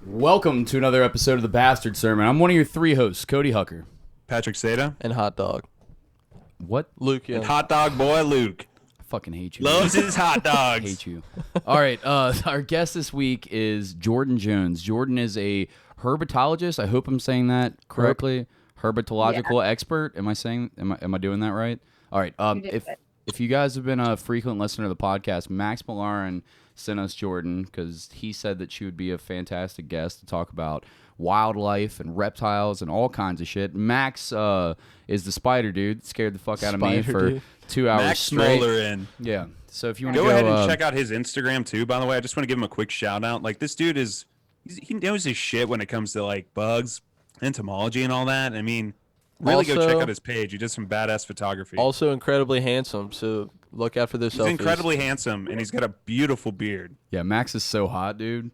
Welcome to another episode of the Bastard Sermon. I'm one of your three hosts, Cody Hucker. Patrick Seta. And Hot Dog. What? Luke Young. And Hot Dog Boy Luke. I fucking hate you. Loves his hot dogs. I hate you. All right, our guest this week is Jordan Jones. Jordan is a herpetologist. I hope I'm saying that correctly. Herpetological expert. Am I doing that right? All right. If you guys have been a frequent listener to the podcast, Max Milaren sent us Jordan because he said that she would be a fantastic guest to talk about wildlife and reptiles and all kinds of shit. Max is the spider dude. Scared the fuck out of me for 2 hours Max straight. Smolerin. Yeah. So if you want to go ahead and check out his Instagram too. By the way, I just want to give him a quick shout out. Like, this dude he knows his shit when it comes to like bugs, entomology, and all that. I mean, really go check out his page. He does some badass photography. Also incredibly handsome, so look out for this. He's incredibly handsome, and he's got a beautiful beard. Yeah, Max is so hot, dude.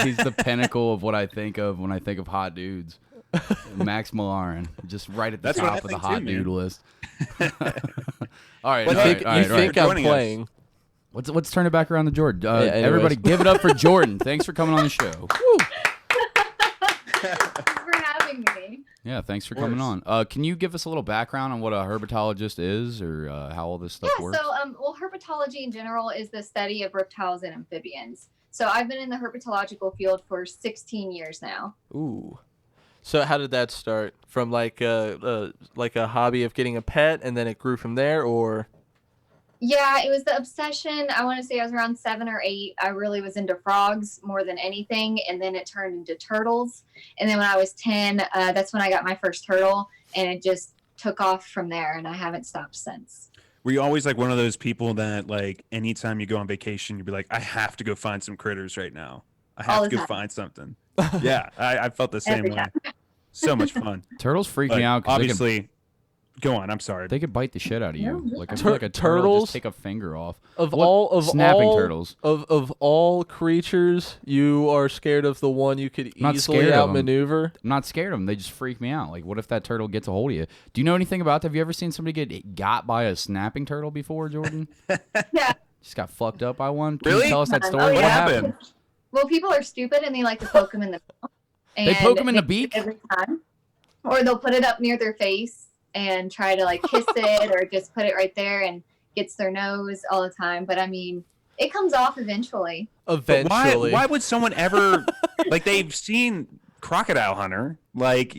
He's the pinnacle of what I think of when I think of hot dudes. Max Milaren, just right at the top of the hot dude list. All right, you think I'm playing? Let's turn it back around to Jordan. Everybody, give it up for Jordan. Thanks for coming on the show. Woo. Thanks for having me. Yeah, thanks for coming on. Can you give us a little background on what a herpetologist is, or how all this stuff works? So, herpetology in general is the study of reptiles and amphibians. So I've been in the herpetological field for 16 years now. Ooh. So how did that start? From like a hobby of getting a pet, and then it grew from there, or? Yeah, it was the obsession. I want to say I was around 7 or 8. I really was into frogs more than anything, and then it turned into turtles. And then when I was 10, that's when I got my first turtle, and it just took off from there, and I haven't stopped since. Were you always like one of those people that like anytime you go on vacation, you'd be like, I have to go find some critters right now. I have to go find something. Yeah, I felt the same way. So much fun. Turtles freak me out. Obviously. Go on. I'm sorry. They could bite the shit out of you. Like I feel like a turtle turtles just take a finger off. Snapping turtles. Of all creatures, you are scared of the one you could easily outmaneuver. I'm not scared of them. They just freak me out. Like, what if that turtle gets a hold of you? Do you know anything about that? Have you ever seen somebody get got by a snapping turtle before, Jordan? Yeah. Just got fucked up by one. Can Really? you tell us that story? Oh, What yeah. happened? Well, people are stupid, and they like to poke them in the mouth. They poke them in the beak? Every time. Or they'll put it up near their face and try to like kiss it, or just put it right there and gets their nose all the time. But I mean, it comes off eventually. Eventually. Why would someone ever like they've seen Crocodile Hunter? Like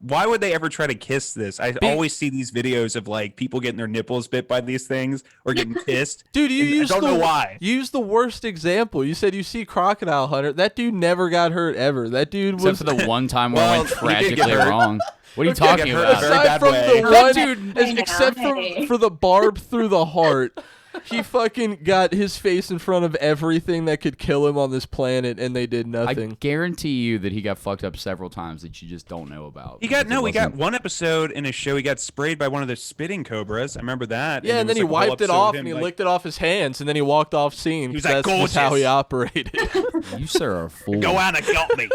why would they ever try to kiss this? I always see these videos of like people getting their nipples bit by these things or getting kissed. Dude, I don't know why. You used the worst example. You said you see Crocodile Hunter. That dude never got hurt ever. That dude Except for the one time where it went tragically wrong. What are you talking about? Aside from the one, except for the barb through the heart, he fucking got his face in front of everything that could kill him on this planet, and they did nothing. I guarantee you that he got fucked up several times that you just don't know about. He got one episode in his show. He got sprayed by one of the spitting cobras. I remember that. Yeah, and then he wiped it off and he licked it off his hands, and then he walked off scene. He was like, that's how he operated. You sir are a fool. Go out and got me.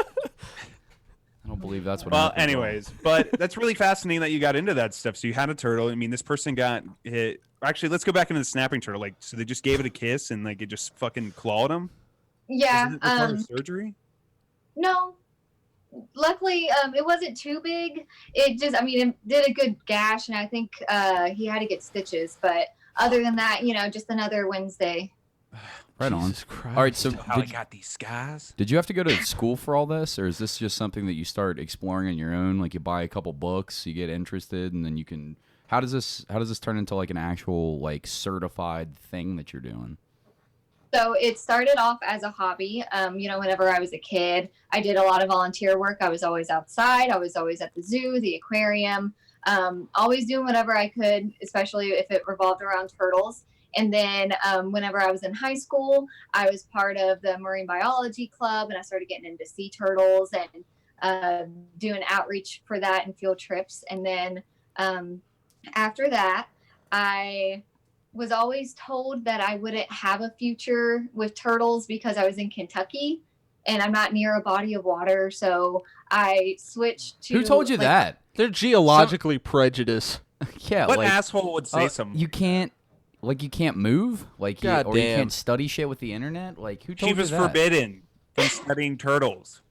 I don't believe that's what. Well, anyways, but that's really fascinating that you got into that stuff. So you had a turtle. I mean, this person got hit. Actually, let's go back into the snapping turtle. Like, so they just gave it a kiss and like it just fucking clawed him. Yeah. Was it part of surgery? No. Luckily, it wasn't too big. It just, it did a good gash, and I think he had to get stitches. But other than that, just another Wednesday. Right on. Jesus Christ. All right, so how I got these scars. Did you have to go to school for all this, or is this just something that you start exploring on your own? Like you buy a couple books, you get interested, and then you can. How does this turn into like an actual like certified thing that you're doing? So it started off as a hobby. Whenever I was a kid, I did a lot of volunteer work. I was always outside. I was always at the zoo, the aquarium, always doing whatever I could, especially if it revolved around turtles. And then whenever I was in high school, I was part of the marine biology club, and I started getting into sea turtles and doing outreach for that and field trips. And then after that, I was always told that I wouldn't have a future with turtles because I was in Kentucky and I'm not near a body of water. So I switched to... Who told you that? They're geologically prejudiced. Yeah, what asshole would say something? You can't move? Like, you can't study shit with the internet? Like, who told you that? She was forbidden from studying turtles.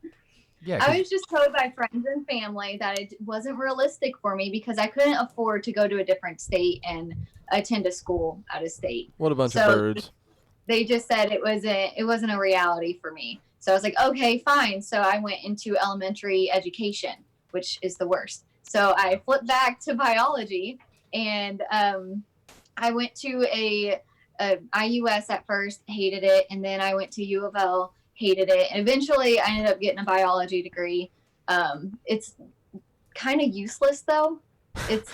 Yeah, I was just told by friends and family that it wasn't realistic for me because I couldn't afford to go to a different state and attend a school out of state. What a bunch of birds. They just said it wasn't a reality for me. So I was like, okay, fine. So I went into elementary education, which is the worst. So I flipped back to biology, and I went to a IUS at first, hated it, and then I went to U of L, hated it, and eventually I ended up getting a biology degree. It's kind of useless though. It's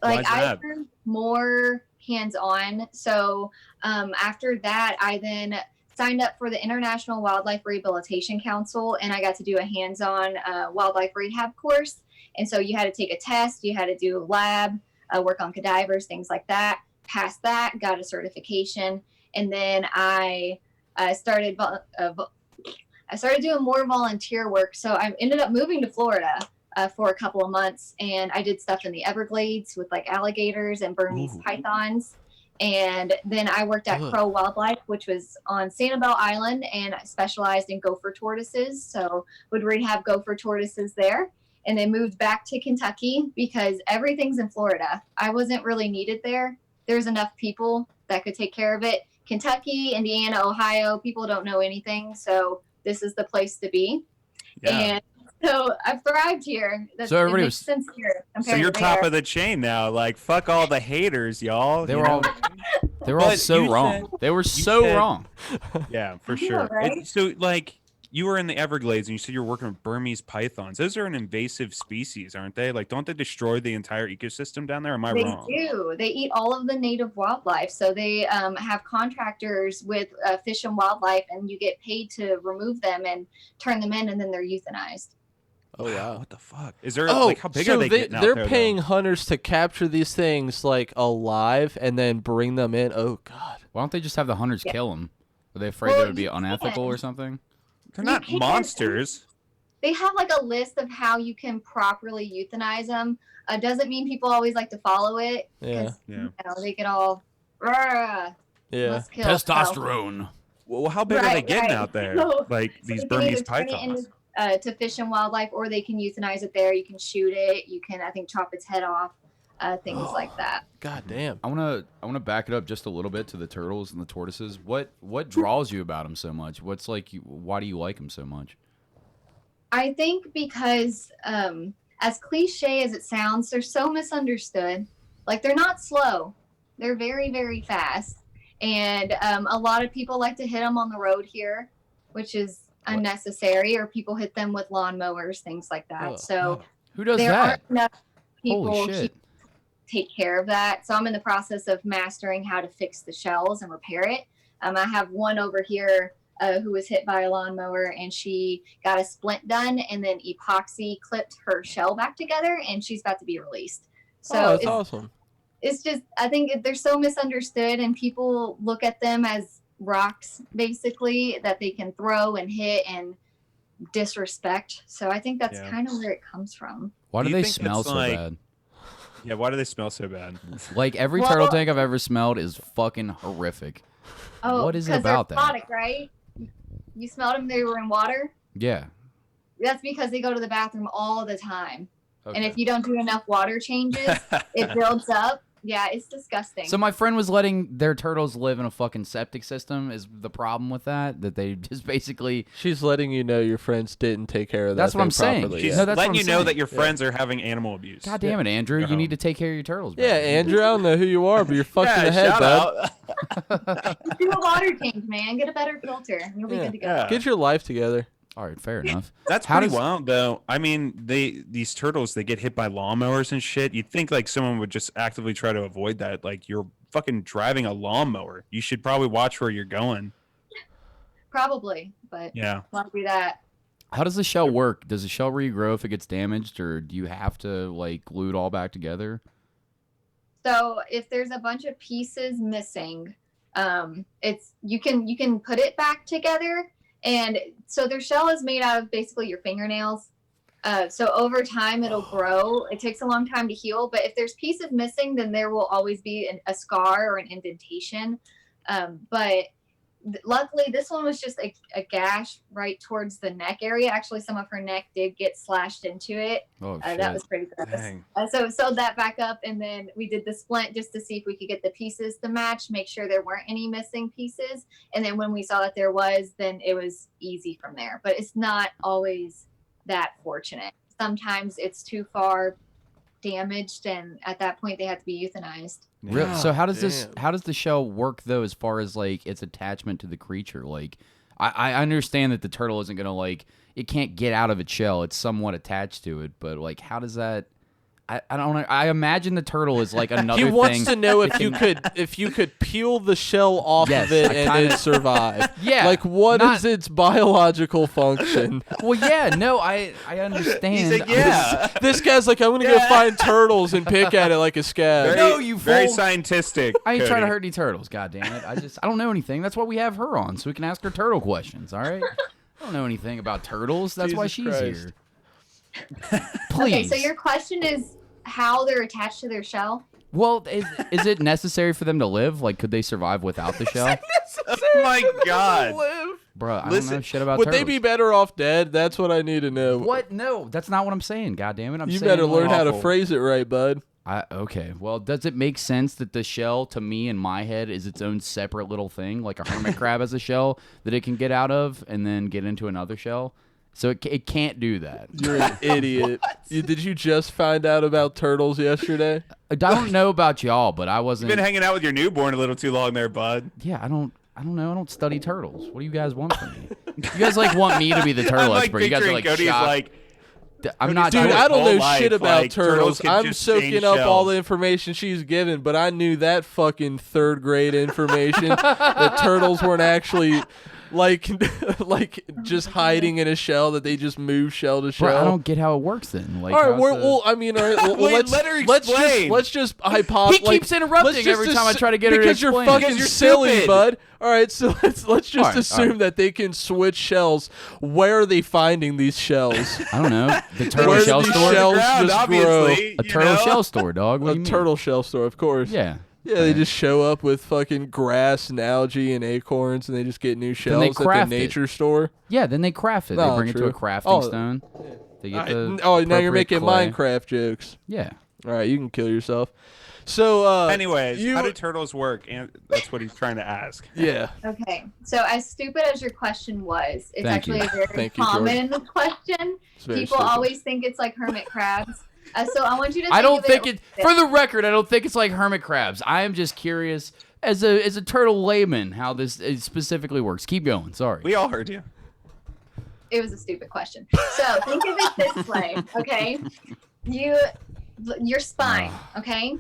like I learned more hands-on. So after that, I then signed up for the International Wildlife Rehabilitation Council, and I got to do a hands-on wildlife rehab course. And so you had to take a test, you had to do a lab, work on cadavers, things like that. Passed that, got a certification, and then I started doing more volunteer work. So I ended up moving to Florida for a couple of months, and I did stuff in the Everglades with like alligators and Burmese pythons. And then I worked at Crow Wildlife, which was on Sanibel Island, and I specialized in gopher tortoises. So would rehab gopher tortoises there. And then moved back to Kentucky because everything's in Florida. I wasn't really needed there. There's enough people that could take care of it. Kentucky, Indiana, Ohio, people don't know anything. So this is the place to be. Yeah. And so I've thrived here. So everybody makes sense here. So you're top of the chain now. Like, fuck all the haters, y'all. They were all so wrong. They were so wrong. Yeah, for sure. Right? So, like, you were in the Everglades and you said you're working with Burmese pythons. Those are an invasive species, aren't they? Like, don't they destroy the entire ecosystem down there? Am I wrong? They do. They eat all of the native wildlife. So they have contractors with Fish and Wildlife, and you get paid to remove them and turn them in, and then they're euthanized. Oh, wow. What the fuck? Is there, like, how big are they getting out there? They're paying hunters to capture these things, like, alive and then bring them in. Oh, God. Why don't they just have the hunters kill them? Are they afraid that would be unethical or something? They're not monsters. They have like a list of how you can properly euthanize them. Doesn't mean people always like to follow it. Yeah. You know, they get all, testosterone. Well, how big are they getting out there? So, like these Burmese pythons. To Fish and Wildlife, or they can euthanize it there. You can shoot it. You can, I think, chop its head off. Things like that. God damn. I wanna back it up just a little bit to the turtles and the tortoises. What draws you about them so much? Why do you like them so much? I think because, as cliche as it sounds, they're so misunderstood. Like, they're not slow. They're very, very fast. And a lot of people like to hit them on the road here, which is unnecessary, or people hit them with lawnmowers, things like that. So who does there that? aren't enough people Holy shit. take care of that. So I'm in the process of mastering how to fix the shells and repair it. I have one over here who was hit by a lawnmower, and she got a splint done and then epoxy clipped her shell back together, and she's about to be released. So that's awesome. It's just, I think they're so misunderstood, and people look at them as rocks, basically, that they can throw and hit and disrespect. So I think that's kind of where it comes from. Why do they smell so bad? Yeah, why do they smell so bad? Like, every turtle tank I've ever smelled is fucking horrific. Oh, what is it about they're aquatic, right? You smelled them, they were in water? Yeah. That's because they go to the bathroom all the time. Okay. And if you don't do enough water changes, it builds up. Yeah, it's disgusting. So my friend was letting their turtles live in a fucking septic system. Is the problem with that they just basically... She's letting you know your friends didn't take care of that. That's what I'm saying. Properly. She's letting you know that your friends are having animal abuse. God damn it, Andrew. You need to take care of your turtles, bro. Yeah, Andrew, I don't know who you are, but you're fucked in the head, bud. Just do a water change, man. Get a better filter, and you'll be good to go. Yeah. Get your life together. All right, fair enough. That's pretty wild, though. I mean, these turtles, they get hit by lawnmowers and shit. You'd think like someone would just actively try to avoid that. Like, you're fucking driving a lawnmower. You should probably watch where you're going. Probably, but yeah, won't do that. How does the shell work? Does the shell regrow if it gets damaged, or do you have to like glue it all back together? So if there's a bunch of pieces missing, it's you can put it back together. And so their shell is made out of basically your fingernails. So over time, it'll grow. It takes a long time to heal. But if there's pieces missing, then there will always be a scar or an indentation. But luckily this one was just a gash right towards the neck area. Actually, some of her neck did get slashed into it. Oh, that was pretty gross. So we sewed that back up, and then we did the splint just to see if we could get the pieces to match, make sure there weren't any missing pieces. And then when we saw that there was, then it was easy from there. But it's not always that fortunate. Sometimes it's too far damaged, and at that point they have to be euthanized. Really? So how does the shell work though, as far as like its attachment to the creature? Like, I understand that the turtle isn't gonna, like, it can't get out of its shell. It's somewhat attached to it, but like, how does that? I don't know. I imagine the turtle is like another thing. He wants to know if you could peel the shell off of it and it survive. Yeah. Like, what is its biological function? Well, yeah, no, I understand. He's like, yeah. This guy's like, I'm gonna go find turtles and pick at it like a scab. Very scientific. I ain't trying to hurt any turtles. God damn it! I don't know anything. That's why we have her on, so we can ask her turtle questions. All right. I don't know anything about turtles. That's why she's here. Please. Okay, so your question is how they're attached to their shell? Well, is it necessary for them to live? Like, could they survive without the shell? Oh my God. Bro, I don't know shit about Would turtles. they be better off dead? That's what I need to know. What? No, that's not what I'm saying. God damn it. You better learn how to phrase it right, bud. Okay. Well, does it make sense that the shell, to me, in my head, is its own separate little thing? Like a hermit crab has a shell that it can get out of and then get into another shell? So it can't do that. You're an idiot. Did you just find out about turtles yesterday? I don't know about y'all, but I wasn't. You've been hanging out with your newborn a little too long there, bud. Yeah, I don't know. I don't study turtles. What do you guys want from me? You guys like want me to be the turtle expert. You guys are like Cody's shocked. like, I'm not. Dude, I don't know shit about like, turtles. I'm just soaking change up all shells. the information she's given, but I knew that fucking third grade information that turtles weren't actually like just hiding in a shell, that they just move shell to shell. Bro, I don't get how it works then. Like, all right, well, I mean, all right, well, Wait, let her explain. let's just hypothesize. He keeps interrupting every time I try to get her to because you're explain. fucking Because you're silly, stupid. bud. All right, so let's just assume all right. that they can switch shells. Where are they finding these shells? I don't know. The turtle Where shell do these store. shells Ground, just obviously, A turtle shell store, dog. What do a you mean? turtle shell store, of course. Yeah. Yeah, they just show up with fucking grass and algae and acorns, and they just get new shells at the craft it. nature store. Yeah, then they craft it. No, They bring it to a true. crafting stone. They get the now you're appropriate making clay. Minecraft jokes. Yeah. All right, you can kill yourself. So, anyways, how do turtles work? And that's what he's trying to ask. Yeah. Okay, so as stupid as your question was, it's Thank you. actually a very Thank you, common question. It's very People stupid. always think it's like hermit crabs. So I want you to. I don't think think it. For the record, I don't think it's like hermit crabs. I am just curious, as a turtle layman, how this specifically works. Keep going. Sorry. We all heard you. It was a stupid question. So think of it this way, okay? Your spine, okay?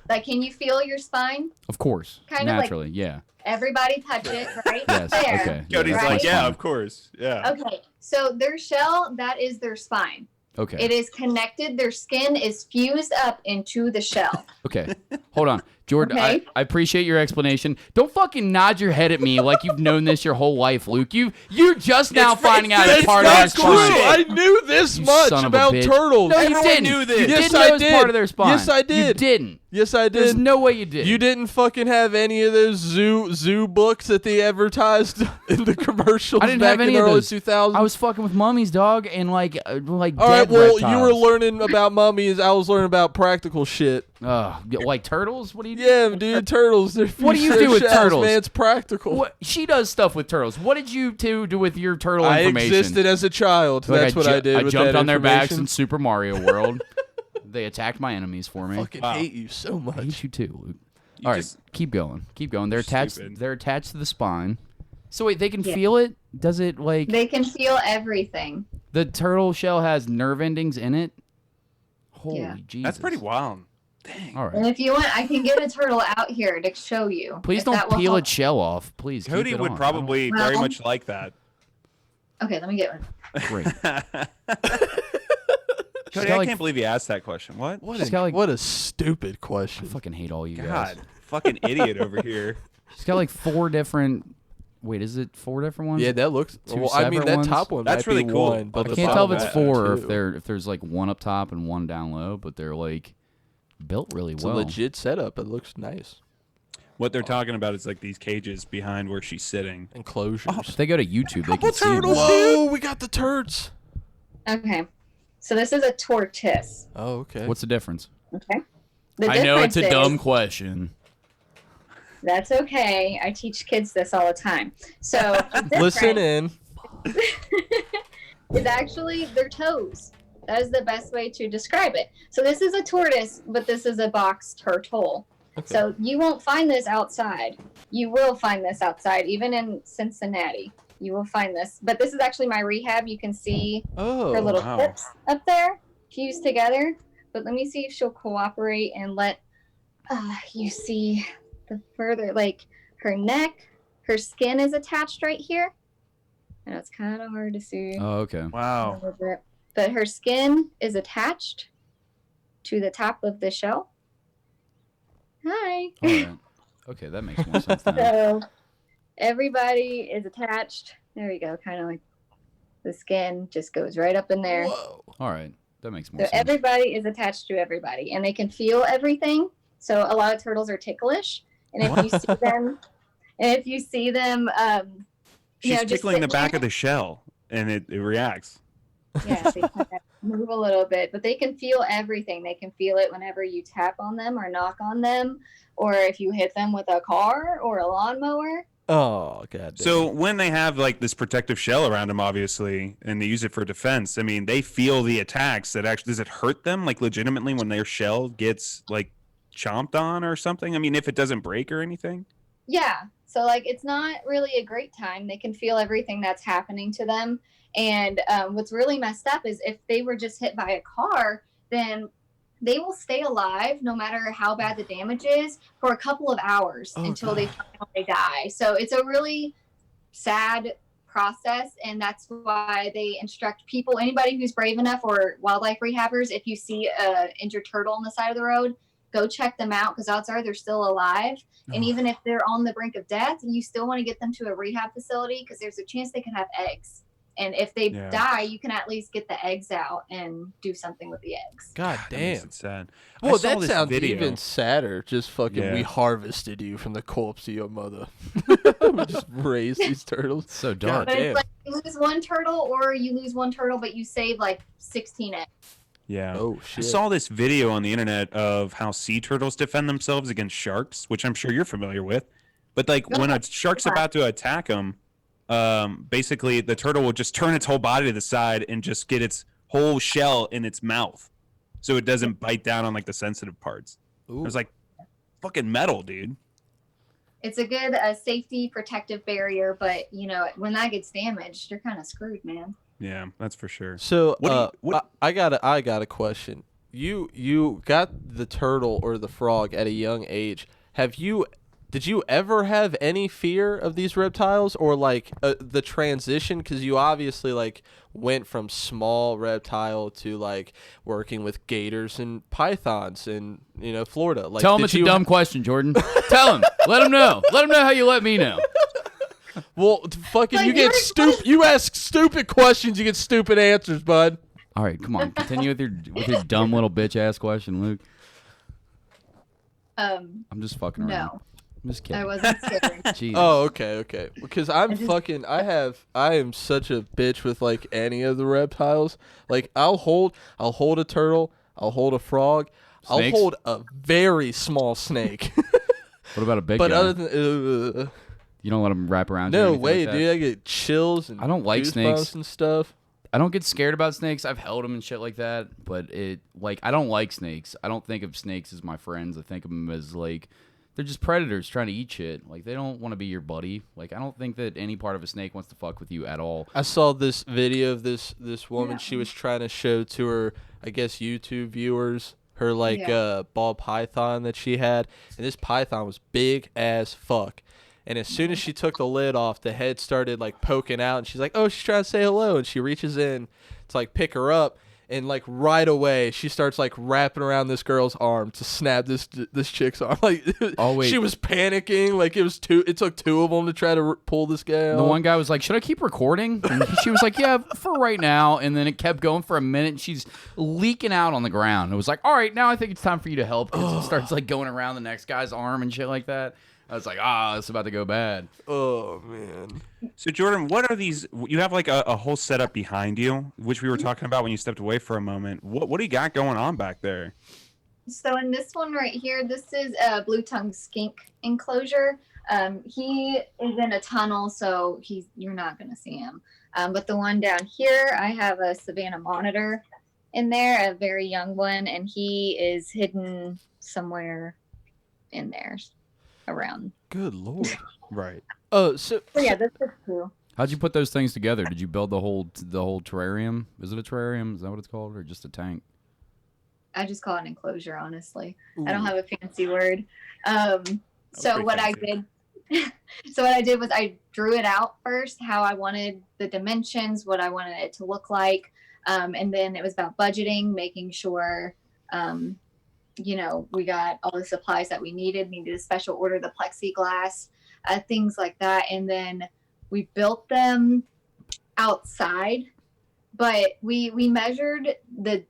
Like, can you feel your spine? Of course. Kind of like- Naturally. Yeah. Everybody touch it, right? Yes. There. Okay. Cody's that's like, my yeah, spine. of course. Yeah. Okay, so their shell, that is their spine. Okay. It is connected. Their skin is fused up into the shell. Okay. Hold on. Jordan, Okay. I appreciate your explanation. Don't fucking nod your head at me like you've known this your whole life, Luke. You're just now finding out it's part of their That's true. spine. I knew this You much son of a about bitch. turtles. No, you Everyone didn't. knew this. You Yes, didn't know I it was did. part of their spine. Yes, I did. You didn't. Yes, I did. There's no way you did. You didn't fucking have any of those zoo books that they advertised in the commercials I didn't back have any in the of early those. 2000s. I was fucking with mummies, dog, and like All dead right, well, you were reptiles. learning about mummies. I was learning about practical shit. Like turtles? What do you do? Yeah, dude, turtles. They're What do you they're do with shells, turtles? Man, it's practical. What she does stuff with turtles. What did you two do with your turtle I information? existed as a child. Like, That's what I did. I with jumped that on their backs in information. Super Mario World. They attacked my enemies for me. Fucking Wow. hate you so I hate much. you too, Luke. You All right, just- keep going. Keep going. They're attached. Stupid. They're attached to the spine. So wait, they can Yeah. feel it? Does it like They can feel everything. the turtle shell has nerve endings in it? Holy Yeah. Jesus. That's pretty wild. Dang. All And right. if you want, I can get a turtle out here to show you. Please if that don't will peel help. its shell off. Please. Cody keep it would on. probably Well- very much like that. Okay, let me get one. Great. Cody, got I like- can't believe you asked that question. What? She's got like What a stupid I question. fucking hate all you God, guys. fucking idiot over here. She's got like 4 different. Wait, is it 4 different ones? Yeah, that looks. Two Well, I mean, separate that ones? top one. That's might be really cool. One, but I I the can't tell if bottom it's one, 4 or two. if there's like one up top and one down low, but they're like built really It's well. a legit setup. It looks nice. What they're talking about is like these cages behind where she's sitting. Enclosures. If they go to YouTube, they can see them. Whoa, we got the turds. Okay. So this is a tortoise. Oh, okay. What's the difference? Okay. The I know it's a difference dumb is- question. That's okay. I teach kids this all the time. So the Listen difference in. is actually their toes. That is the best way to describe it. So this is a tortoise, but this is a box turtle. Okay. So you won't find this outside. You will find this outside, even in Cincinnati. You will find this. But this is actually my rehab. You can see her little wow. clips up there fused together. But let me see if she'll cooperate and let you see the further, like her neck, her skin is attached right here. I know it's kind of hard to see. Oh, okay. A Wow. little bit. But her skin is attached to the top of the shell. Hi. All right. Okay, that makes more sense now. So everybody is attached. There we go. Kind of like the skin just goes right up in there. Whoa. All right, that makes more So sense. everybody is attached to everybody, and they can feel everything. So a lot of turtles are ticklish, and if you see them, She's just tickling the sitting back there. of the shell, and it reacts. Yeah, they kind of move a little bit, but they can feel everything. They can feel it whenever you tap on them or knock on them, or if you hit them with a car or a lawnmower. Oh, god damn. So when they have like this protective shell around them, obviously, and they use it for defense, I mean, they feel the attacks. That actually, does it hurt them like legitimately when their shell gets like chomped on or something? I mean, if it doesn't break or anything. Yeah, so like it's not really a great time. They can feel everything that's happening to them, and what's really messed up is if they were just hit by a car, then they will stay alive no matter how bad the damage is for a couple of hours until they finally die. So it's a really sad process, and that's why they instruct people, anybody who's brave enough, or wildlife rehabbers, if you see a injured turtle on the side of the road, go check them out, because odds are they're still alive. And even if they're on the brink of death, you still want to get them to a rehab facility, because there's a chance they can have eggs. And if they die, you can at least get the eggs out and do something with the eggs. God That makes damn. it sad. Well, I saw that this sounds video. even sadder. Just fucking, Yeah. we harvested you from the corpse of your mother. We just raised these turtles. So dark. But damn. it's like you lose one turtle, or you lose one turtle, but you save like 16 eggs. Yeah. Oh, I shit. saw this video on the internet of how sea turtles defend themselves against sharks, which I'm sure you're familiar with. But like when a shark's about to attack them, basically the turtle will just turn its whole body to the side and just get its whole shell in its mouth, so it doesn't bite down on like the sensitive parts. Ooh. I was like, fucking metal, dude. It's a good safety protective barrier, but you know, when that gets damaged, you're kind of screwed, man. Yeah, that's for sure. So, What do you- what- I got a question. You got the turtle or the frog at a young age. Did you ever have any fear of these reptiles, or like the transition? Because you obviously like went from small reptile to like working with gators and pythons in Florida. Like, Tell him did it's a you- dumb question, Jordan. Tell him. Let him know. Let him know how you let me know. Well, fucking, Like, you get stupid. You ask stupid questions, you get stupid answers, bud. All right, come on. Continue with your dumb little bitch ass question, Luke. I'm just fucking around. No, I'm just kidding. I wasn't scared. Jeez. Oh, okay. Because I am such a bitch with like any of the reptiles. Like I'll hold a turtle, I'll hold a frog, Snakes? I'll hold a very small snake. What about a big But guy? other than You don't let him wrap around you or no anything way, like that? dude, I get chills and I don't like goosebumps snakes. and stuff. I don't get scared about snakes. I've held them and shit like that, but I don't like snakes. I don't think of snakes as my friends. I think of them as like they're just predators trying to eat shit. Like they don't want to be your buddy. Like I don't think that any part of a snake wants to fuck with you at all. I saw this video of this woman. She was trying to show to her, I guess, YouTube viewers her like ball python that she had, and this python was big as fuck. And as soon as she took the lid off, the head started like poking out, and she's like, "Oh, she's trying to say hello." And she reaches in to like pick her up, and like right away she starts like wrapping around this girl's arm to snap this chick's arm. Like, Oh, wait. she was panicking. Like it took two of them to try to pull this guy out. The one guy was like, "Should I keep recording?" And she was like, "Yeah, for right now." And then it kept going for a minute. And she's leaking out on the ground. It was like, "All right, now I think it's time for you to help." 'Cause it starts like going around the next guy's arm and shit like that. I was like, it's about to go bad. Oh man. So Jordan, what are these? You have like a whole setup behind you, which we were talking about when you stepped away for a moment. What do you got going on back there? So in this one right here, this is a blue-tongued skink enclosure. He is in a tunnel, so you're not going to see him. But the one down here, I have a Savannah monitor in there, a very young one, and he is hidden somewhere in there around. Good Lord. Right. Oh, So yeah, this is cool. How'd you put those things together? Did you build the whole terrarium? Is it a terrarium? Is that what it's called, or just a tank? I just call it an enclosure, honestly. Ooh. I don't have a fancy word. So what I did was I drew it out first, how I wanted the dimensions, what I wanted it to look like. And then it was about budgeting, making sure, we got all the supplies that we needed a special order, the plexiglass, things like that. And then we built them outside, but we measured the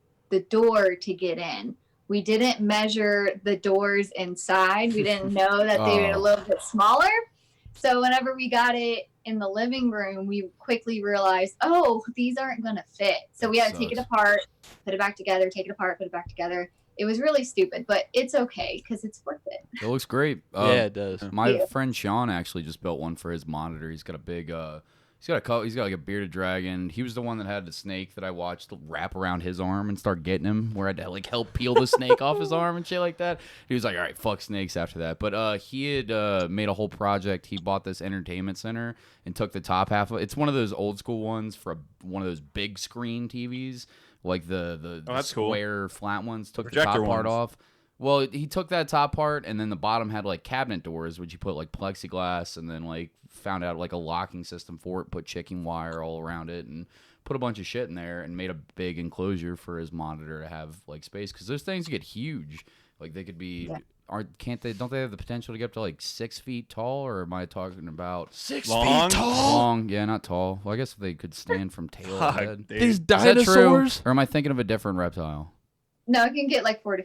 door to get in. We didn't measure the doors inside. We didn't know that they were a little bit smaller. So whenever we got it in the living room, we quickly realized, these aren't going to fit. So we had to take it apart, put it back together, take it apart, put it back together. It was really stupid, but it's okay because it's worth it. It looks great. Yeah, it does. My friend Sean actually just built one for his monitor. He's got a big he's got like a bearded dragon. He was the one that had the snake that I watched wrap around his arm and start getting him, where I had to like help peel the snake off his arm and shit like that. He was like, all right, fuck snakes after that. But he had made a whole project. He bought this entertainment center and took the top half of it. It's one of those old school ones for one of those big screen TVs, like the square flat ones. Took Projector the top part ones. off. Well, he took that top part, and then the bottom had like cabinet doors, which you put like plexiglass, and then like found out like a locking system for it, put chicken wire all around it, and put a bunch of shit in there, and made a big enclosure for his monitor to have like space, because those things get huge. Like they could be, don't they have the potential to get up to like 6 feet tall, or am I talking about 6 Long? feet tall? long? Yeah, not tall. Well, I guess they could stand from tail to head. These Is that true? dinosaurs? Or am I thinking of a different reptile? No, it can get like 4 to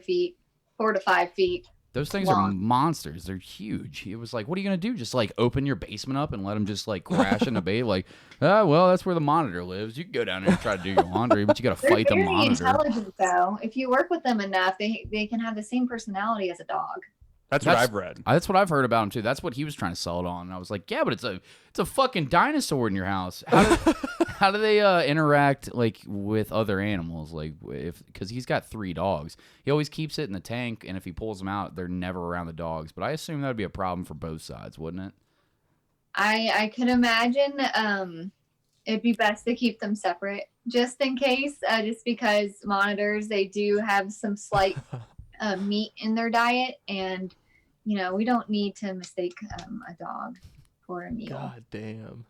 5 feet. Those things are long. monsters. They're huge. It was like, what are you going to do? Just like open your basement up and let them just like crash in the bay? Like, well, that's where the monitor lives. You can go down there and try to do your laundry, but you got to They're fight the very monitor. intelligent, though. If you work with them enough, they can have the same personality as a dog. That's what I've read. That's what I've heard about him too. That's what he was trying to sell it on. And I was like, yeah, but it's a fucking dinosaur in your house. How do they interact like with other animals? Like because he's got 3 dogs. He always keeps it in the tank, and if he pulls them out, they're never around the dogs. But I assume that would be a problem for both sides, wouldn't it? I could imagine it'd be best to keep them separate just in case, just because monitors, they do have some slight meat in their diet, and we don't need to mistake a dog for a meal. God damn.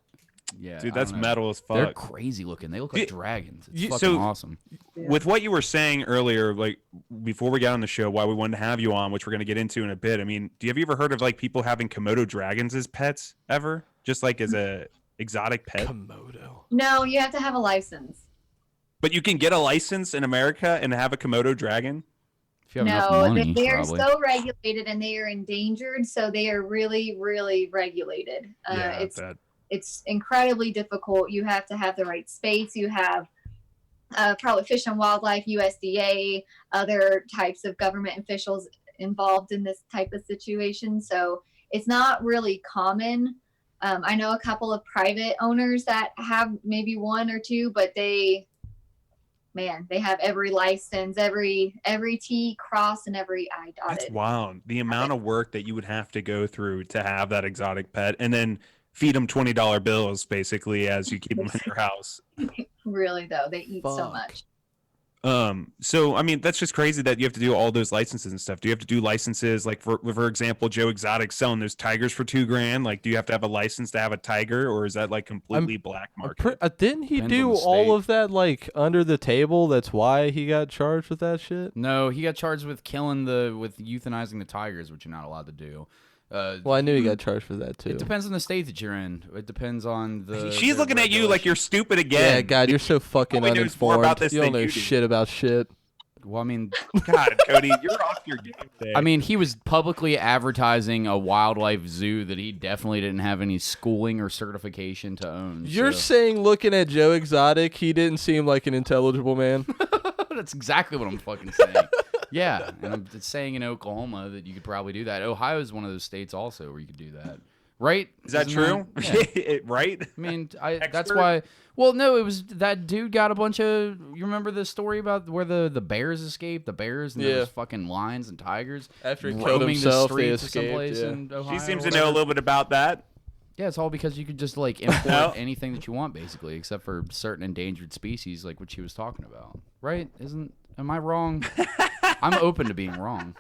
Yeah, Dude, I that's don't know. metal as fuck. They're crazy looking. They look like dragons. It's fucking so- awesome. With what you were saying earlier, like before we got on the show, why we wanted to have you on, which we're going to get into in a bit. I mean, have you ever heard of like people having Komodo dragons as pets ever? Just like as a exotic pet? Komodo. No, you have to have a license. But you can get a license in America and have a Komodo dragon? If you have enough No, money, they are probably. so regulated, and they are endangered, so they are really, really regulated. Yeah, It's incredibly difficult. You have to have the right space. You have probably Fish and Wildlife, USDA, other types of government officials involved in this type of situation. So it's not really common. I know a couple of private owners that have maybe 1 or 2, but they have every license, every T crossed, and every I dotted. That's wild. The amount of work that you would have to go through to have that exotic pet, and then feed them $20 bills basically as you keep them in your house. Really, though, they eat so Fuck. much. So I mean, that's just crazy that you have to do all those licenses and stuff. Do you have to do licenses like for example, Joe Exotic selling those tigers for $2,000? Like, do you have to have a license to have a tiger, or is that like completely black market? Didn't he Depends on do the state. all of that like under the table? That's why he got charged with that shit. No, he got charged with euthanizing the tigers, which you're not allowed to do. Well, I knew he got charged for that too. It depends on the state that you're in. It depends on the. She's the looking at you like you're stupid again. Yeah, God, you're so fucking Probably knows more uninformed. about this You don't than know you do. shit about shit. Well, I mean, God, Cody, you're off your game today. I mean, he was publicly advertising a wildlife zoo that he definitely didn't have any schooling or certification to own. You're so. saying, looking at Joe Exotic, he didn't seem like an intelligible man? That's exactly what I'm fucking saying. Yeah, and I'm saying in Oklahoma that you could probably do that. Ohio is one of those states also where you could do that. Right? Is that true? Yeah. Right? I mean, that's why. Well, no, it was that dude got a bunch of. You remember the story about where the bears escaped? The bears and there was fucking lions and tigers After he roaming killed himself, the they streets of escaped. someplace Yeah. in Ohio. She seems or to know a whatever. little bit about that. Yeah, it's all because you could just like import anything that you want, basically, except for certain endangered species, like what she was talking about. Right? Am I wrong? I'm open to being wrong.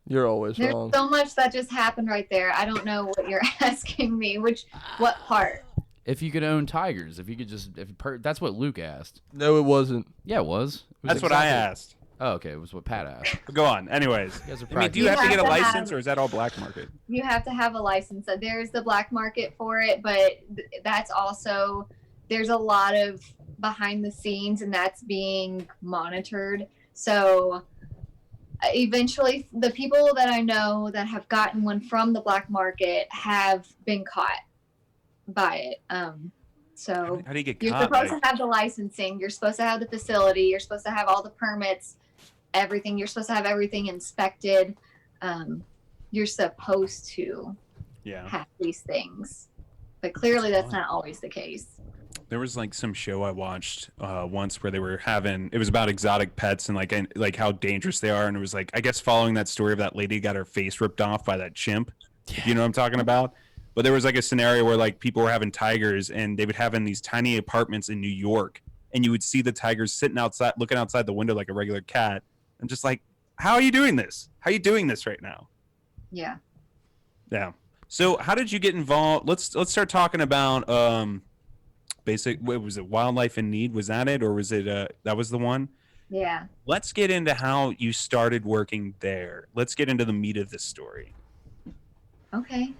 You're always There's wrong. so much that just happened right there. I don't know what you're asking me. What part? If you could own tigers, if you could that's what Luke asked. No, it wasn't. Yeah, it was. That's what I asked. Oh, okay, it was what Pat asked. But go on. Anyways, You guys are I mean, do you You have to have get a to license, have- or is that all black market? You have to have a license. So there's the black market for it, but that's also there's a lot of behind the scenes, and that's being monitored. So eventually, the people that I know that have gotten one from the black market have been caught by it. So How do you get you're caught? supposed to have the licensing. You're supposed to have the facility. You're supposed to have all the permits, everything. You're supposed to have everything inspected. You're supposed to Yeah. have these things, but clearly that's not always the case. There was like some show I watched once where they were having, it was about exotic pets and like how dangerous they are, and it was like, I guess, following that story of that lady got her face ripped off by that chimp. You know what I'm talking about? But there was like a scenario where like people were having tigers, and they would have in these tiny apartments in New York, and you would see the tigers sitting outside, looking outside the window like a regular cat. I'm just like, how are you doing this? How are you doing this right now? Yeah. Yeah. So how did you get involved? Let's start talking about what was it, Wildlife in Need? Was that it, or was it that was the one? Yeah. Let's get into how you started working there. Let's get into the meat of this story. Okay.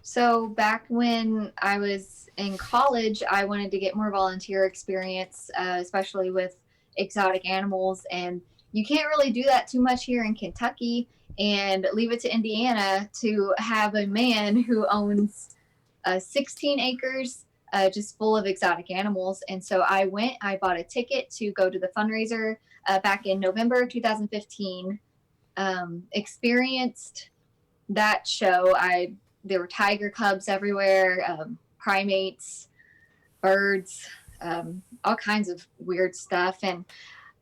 So back when I was in college, I wanted to get more volunteer experience, especially with exotic animals. And you can't really do that too much here in Kentucky, and leave it to Indiana to have a man who owns 16 acres just full of exotic animals. And so I bought a ticket to go to the fundraiser back in November 2015, experienced that show. There were tiger cubs everywhere, primates, birds, all kinds of weird stuff. And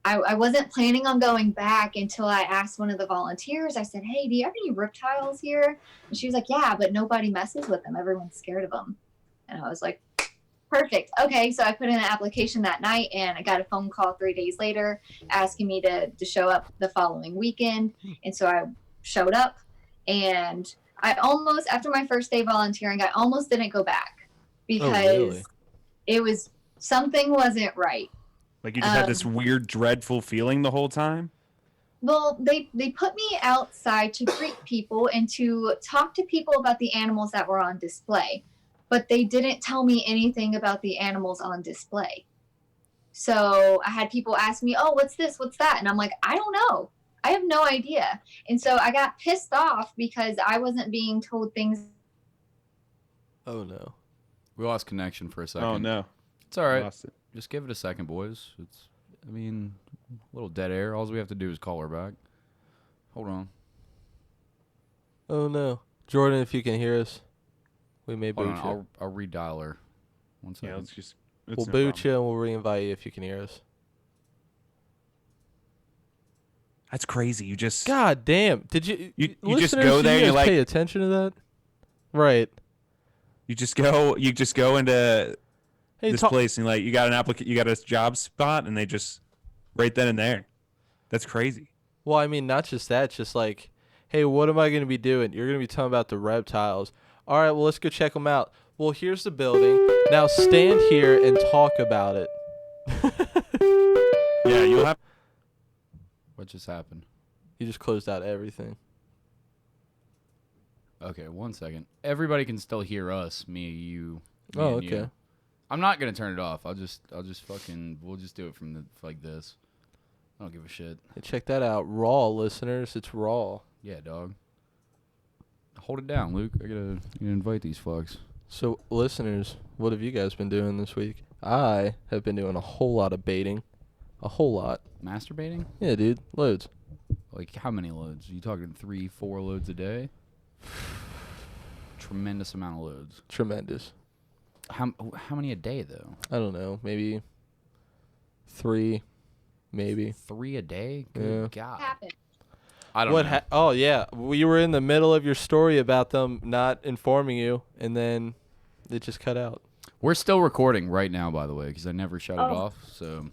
I wasn't planning on going back until I asked one of the volunteers. I said, "Hey, do you have any reptiles here?" And she was like, "Yeah, but nobody messes with them. Everyone's scared of them." And I was like, perfect. Okay, so I put in an application that night, and I got a phone call 3 days later asking me to show up the following weekend. And so I showed up, and I almost, after my first day volunteering, I almost didn't go back because it was, something wasn't right. Like you just had this weird, dreadful feeling the whole time? Well, they put me outside to greet people and to talk to people about the animals that were on display, but they didn't tell me anything about the animals on display. So I had people ask me, "Oh, what's this? What's that?" And I'm like, "I don't know. I have no idea." And so I got pissed off because I wasn't being told things. Oh, no. We lost connection for a second. Oh, no. It's all right. Lost it. Just give it a second, boys. A little dead air. All we have to do is call her back. Hold on. Oh, no. Jordan, if you can hear us, we may boot Hold you. on. I'll redial her. One second. Yeah, let's We'll boot you and we'll re-invite you if you can hear us. That's crazy. You just God damn. Did you just listeners, go did there, you you're guys like- pay attention to that? Right. you just go into Hey, this place and like you got a job spot, and they just right then and there. That's crazy. Well, I mean, not just that, just like, hey, what am I going to be doing? You're going to be talking about the reptiles. All right, well, let's go check them out. Well, here's the building. Now stand here and talk about it. Yeah, you'll have. What just happened? You just closed out everything. Okay, 1 second. Everybody can still hear us. Me, you. Me Oh, and you. okay. I'm not gonna turn it off. We'll just do it from like this. I don't give a shit. Hey, check that out. Raw, listeners. It's raw. Yeah, dog. Hold it down, Luke. I gotta invite these fucks. So, listeners, what have you guys been doing this week? I have been doing a whole lot of baiting. A whole lot. Masturbating? Yeah, dude. Loads. Like, how many loads? Are you talking 3-4 loads a day? Tremendous amount of loads. Tremendous. How many a day, though? I don't know. Maybe 3. Maybe. 3 a day? Good God. Happened. I don't know. Oh, yeah. We were in the middle of your story about them not informing you, and then it just cut out. We're still recording right now, by the way, because I never shut it off. So,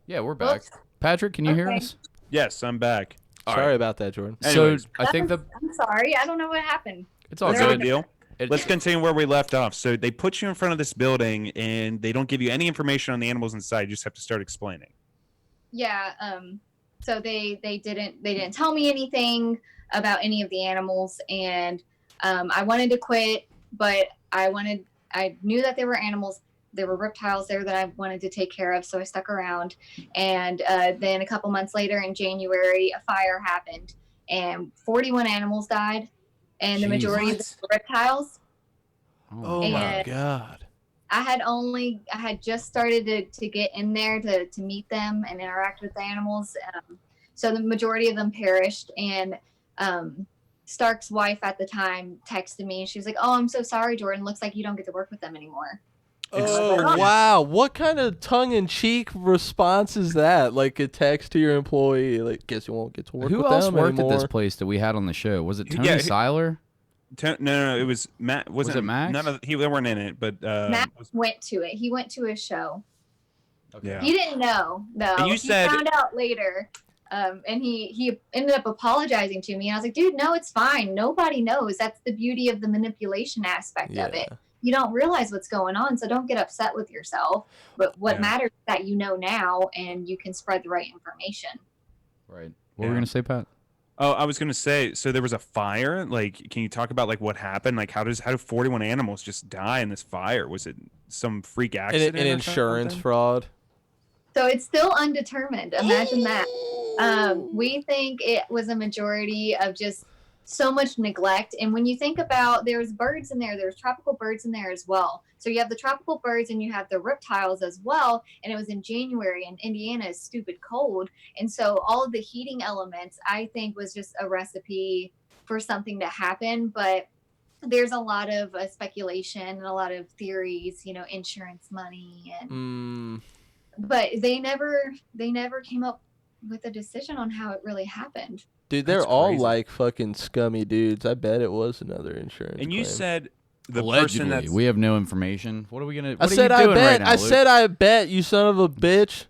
yeah, we're back. Oops. Patrick, can you hear Okay. us? Yes, I'm back. Sorry about that, Jordan. Anyways. So, I think I'm sorry. I don't know what happened. it's all It's no good. big deal. It- Let's continue where we left off. So they put you in front of this building, and they don't give you any information on the animals inside. You just have to start explaining. Yeah. So they didn't tell me anything about any of the animals, and I wanted to quit, but I knew that there were animals. There were reptiles there that I wanted to take care of, so I stuck around. And then a couple months later, in January, a fire happened, and 41 animals died, and the Jeez. majority of them were reptiles. Oh, And- my God. I had just started to get in there to meet them and interact with the animals. So the majority of them perished. And Stark's wife at the time texted me, and she was like, "Oh, I'm so sorry, Jordan. Looks like you don't get to work with them anymore." Oh, wow. What kind of tongue-in-cheek response is that? Like a text to your employee, like, guess you won't get to work Who with else them worked anymore. at this place that we had on the show? Was it Tony Yeah, Seiler? No, it was Matt. Was it Max? They weren't in it, but Matt went to it. He went to a show. Yeah. He didn't know, though. And you said- he found out later. And he ended up apologizing to me. And I was like, dude, no, it's fine. Nobody knows. That's the beauty of the manipulation aspect of it. You don't realize what's going on, so don't get upset with yourself. But what matters is that you know now, and you can spread the right information. Right. What were we gonna say, Pat? Oh, I was gonna say. So there was a fire. Like, can you talk about like what happened? Like, how do 41 animals just die in this fire? Was it some freak accident? An or insurance something? fraud. So it's still undetermined. Imagine that. We think it was a majority of just so much neglect. And when you think about, there's birds in there's tropical birds in there as well. So you have the tropical birds and you have the reptiles as well. And it was in January, and Indiana is stupid cold. And so all of the heating elements, I think, was just a recipe for something to happen. But there's a lot of speculation and a lot of theories, insurance money, and but they never came up with a decision on how it really happened. Dude, they're That's all crazy. like fucking scummy dudes. I bet it was another insurance And you claim. said the Allegedly, person that's we have no information. What are we gonna? I What said are you I doing bet. right now, I Luke? said I bet, you son of a bitch.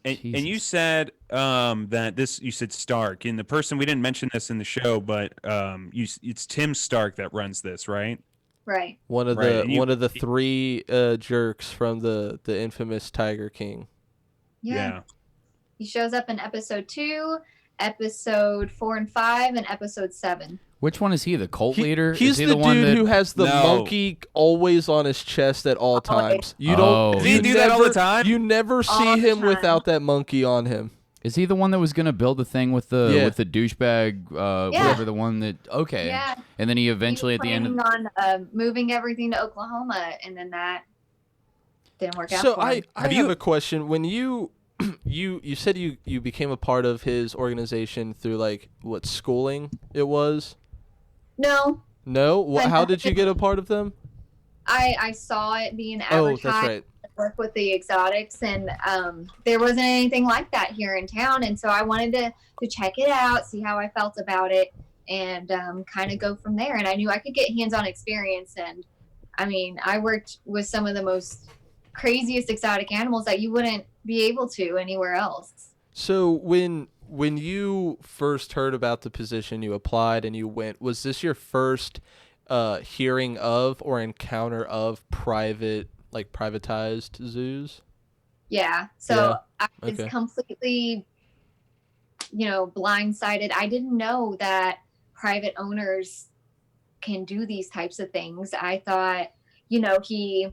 and you Jesus. said that you said Stark, and the person, we didn't mention this in the show, but it's Tim Stark that runs this, right? Right. One of Right, the and you- one of the 3 jerks from the infamous Tiger King. Yeah. He shows up in episode 2, episode 4 and 5, and episode 7. Which one is he? The cult leader? He's is he the one dude that, who has the No. monkey always on his chest at all times. You Oh. don't. Does you he do that all the never- time? You never All see the him time. without that monkey on him. Is he the one that was gonna build the thing with the Yeah. douchebag? Yeah. Whatever the one that. Okay. Yeah. And then he eventually at the end. planning on moving everything to Oklahoma, and then that didn't work out So for I him. have a question. When you you said you became a part of his organization through like what schooling it was? No, No. How did you get a part of them? I saw it being Oh, advertised. that's right. Work with the exotics, and there wasn't anything like that here in town, and so I wanted to check it out, see how I felt about it, and kind of go from there. And I knew I could get hands-on experience, and I mean, I worked with some of the most craziest exotic animals that you wouldn't be able to anywhere else. So when you first heard about the position, you applied and you went. Was this your first hearing of or encounter of privatized zoos? Yeah, so Yeah. I was Okay. completely blindsided. I didn't know that private owners can do these types of things. I thought he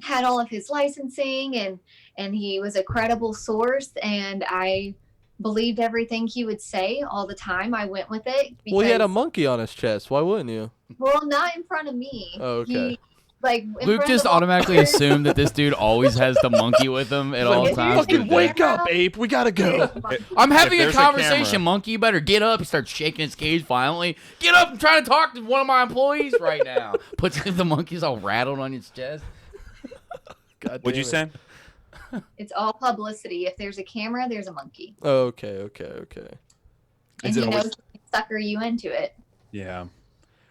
had all of his licensing, and he was a credible source, and I believed everything he would say all the time. I went with it because, Well, he had a monkey on his chest. Why wouldn't you? well, not in front of me. Oh, okay. He, like, in Luke front of just the automatically officers. assumed that this dude always has the monkey with him at all Like, times. fucking of the day. Wake up, ape. We gotta go. I'm having a there's a conversation, camera- monkey. You better get up. He starts shaking his cage violently. Get up! I'm trying to talk to one of my employees right now. Puts the monkey's all rattled on his chest. God What'd you damn it. say? It's all publicity. If there's a camera, there's a monkey. Okay. And Is it he knows always- he can sucker you into it. Yeah.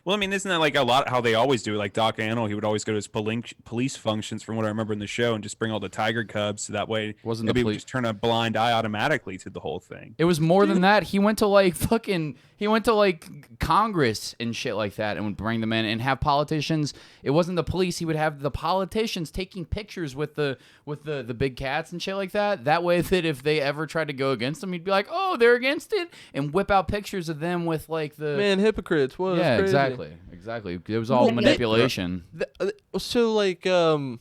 Well, I mean, isn't that like a lot how they always do? Like Doc Antle, he would always go to his police functions, from what I remember in the show, and just bring all the tiger cubs, so that way Wasn't the maybe we police- just turn a blind eye automatically to the whole thing. It was more than that. He went to Congress and shit like that, and would bring them in and have politicians. It wasn't the police. He would have the politicians taking pictures with the big cats and shit like that. That way, that if they ever tried to go against him, he'd be like, "Oh, they're against it," and whip out pictures of them with like the Man, hypocrites. What? yeah, Crazy. exactly. It was all manipulation. So, like, from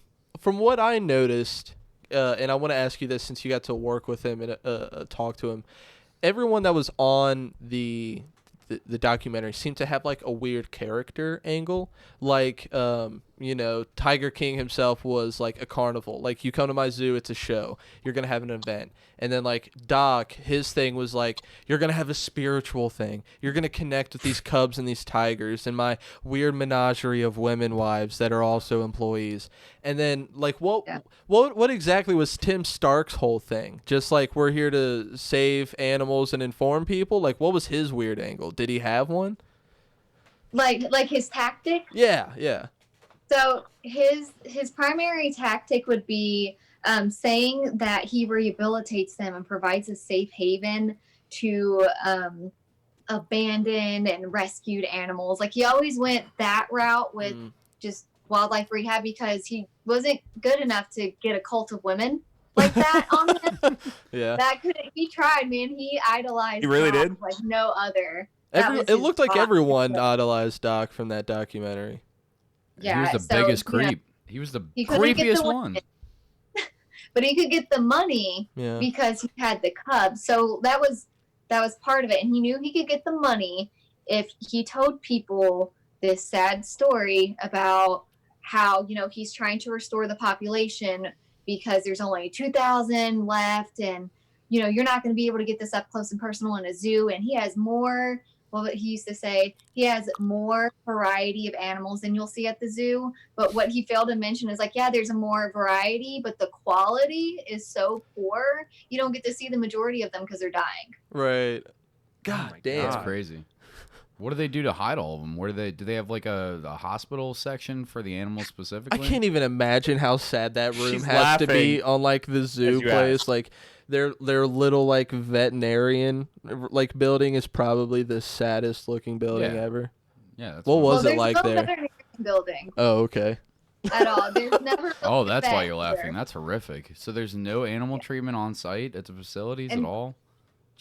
what I noticed, and I want to ask you this since you got to work with him and talk to him, everyone that was on the documentary seemed to have like a weird character angle. Like, Tiger King himself was like a carnival. Like, you come to my zoo, it's a show. You're gonna have an event. And then like Doc, his thing was like, you're gonna have a spiritual thing. You're gonna connect with these cubs and these tigers and my weird menagerie of women wives that are also employees. And then like what exactly was Tim Stark's whole thing? Just like, we're here to save animals and inform people? Like, what was his weird angle? Did he have one? Like his tactic. Yeah. So his primary tactic would be saying that he rehabilitates them and provides a safe haven to abandoned and rescued animals. Like, he always went that route with just wildlife rehab, because he wasn't good enough to get a cult of women like that on him. Yeah. He tried, man. He idolized. He really Doc did? like no other. That was It his looked like boss. everyone idolized Doc from that documentary. He was the so, biggest you know, creep. He was the he couldn't get creepiest the one. but he could get the money Yeah. because he had the cubs. So that was part of it, and he knew he could get the money if he told people this sad story about how he's trying to restore the population because there's only 2,000 left, and you're not going to be able to get this up close and personal in a zoo, and he has more. Well, he used to say he has more variety of animals than you'll see at the zoo. But what he failed to mention is like, yeah, there's a more variety, but the quality is so poor. You don't get to see the majority of them because they're dying. Right. God God damn. That's crazy. What do they do to hide all of them? Do they have like a hospital section for the animals I specifically? can't even imagine how sad that room She's has to be laughing on like the zoo as you place. ask. Like their little like veterinarian like building is probably the saddest looking building Yeah. ever. Yeah. That's What fine. was it there's like no there? veterinarian building Oh, okay. at all. There's never. Oh, really a that's why vet you're laughing. there. That's horrific. So there's no animal treatment on site at the facilities at And- all?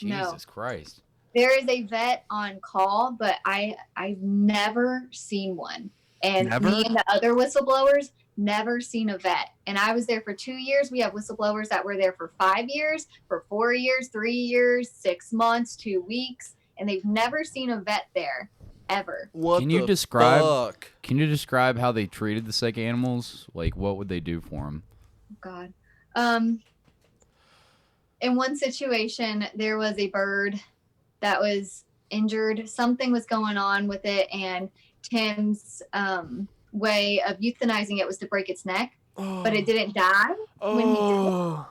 No. Jesus Christ. There is a vet on call, but I've never seen one. And Never? me and the other whistleblowers never seen a vet. And I was there for 2 years. We have whistleblowers that were there for 5 years, for 4 years, 3 years, 6 months, 2 weeks, and they've never seen a vet there ever. What Can you the describe- fuck? Can you describe how they treated the sick animals? Like, what would they do for them? God. In one situation, there was a bird that was injured. Something was going on with it, and Tim's way of euthanizing it was to break its neck, but it didn't die. when he did Oh.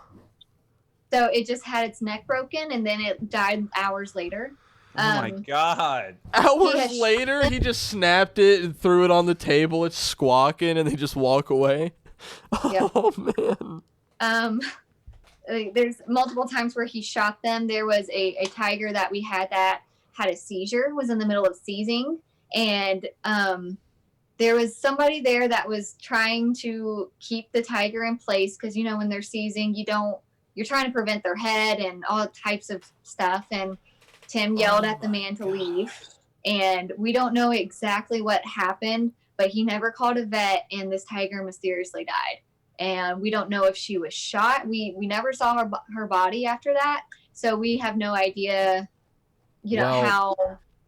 So it just had its neck broken, and then it died hours later. Oh my God. Hours had- later, he just snapped it and threw it on the table. It's squawking, and they just walk away. Yep. Oh man. There's multiple times where he shot them. There was a tiger that we had that had a seizure, was in the middle of seizing, and there was somebody there that was trying to keep the tiger in place, because when they're seizing, you're trying to prevent their head and all types of stuff. And Tim yelled at the man to leave, and we don't know exactly what happened, but he never called a vet, and this tiger mysteriously died. and we don't know if she was shot. We never saw her body after that, so we have no idea, how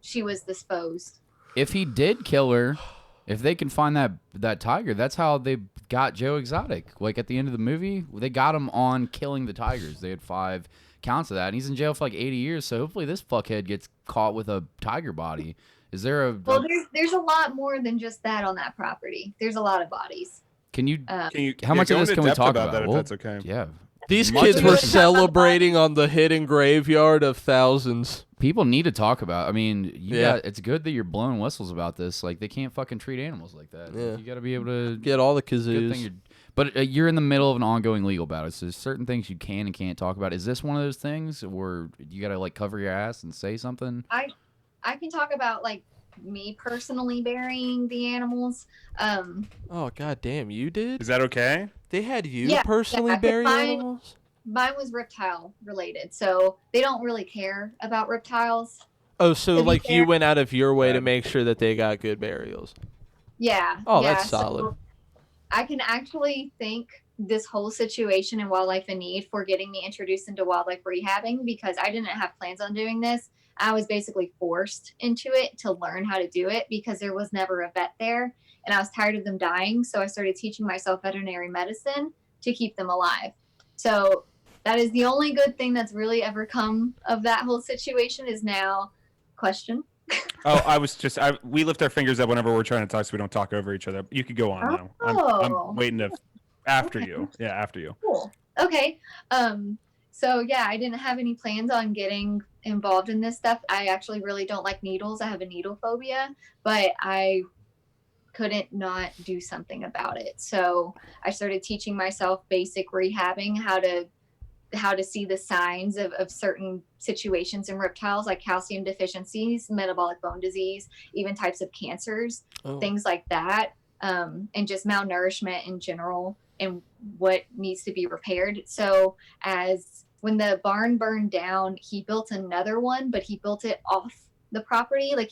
she was disposed. If he did kill her, if they can find that tiger, that's how they got Joe Exotic. Like at the end of the movie, they got him on killing the tigers. They had 5 counts of that, and he's in jail for like 80 years. So hopefully this fuckhead gets caught with a tiger body. Is there a? Well, there's a lot more than just that on that property. There's a lot of bodies. Can you? How much go of this into can we depth talk about about? that, if Well, that's okay? Yeah. These Much kids of were this- celebrating on the hidden graveyard of thousands. People need to talk about. I mean, it's good that you're blowing whistles about this. Like they can't fucking treat animals like that. Yeah. Like, you got to be able to Get all the Good thing kazoos. but you're in the middle of an ongoing legal battle. So there's certain things you can and can't talk about. Is this one of those things where you got to like cover your ass and say something? I can talk about like me personally burying the animals. Oh god damn, you did? Is that okay? They had you Yeah, personally yeah, bury mine- animals? Mine was reptile related, so they don't really care about reptiles. Oh, so To be like you fair- went out of your way to make sure that they got good burials. Yeah. Oh, yeah, that's solid. So I can actually thank this whole situation in Wildlife in Need for getting me introduced into wildlife rehabbing, because I didn't have plans on doing this. I was basically forced into it to learn how to do it because there was never a vet there, and I was tired of them dying. So I started teaching myself veterinary medicine to keep them alive. So that is the only good thing that's really ever come of that whole situation. Is now question. Oh, we lift our fingers up whenever we're trying to talk so we don't talk over each other. You could go on now. Oh. I'm waiting after Okay. you. Yeah, after you. Cool. Okay. So yeah, I didn't have any plans on getting involved in this stuff. I actually really don't like needles. I have a needle phobia, but I couldn't not do something about it. So I started teaching myself basic rehabbing, how to see the signs of certain situations in reptiles, like calcium deficiencies, metabolic bone disease, even types of cancers, things like that, and just malnourishment in general and what needs to be repaired. So when the barn burned down, he built another one, but he built it off the property. Like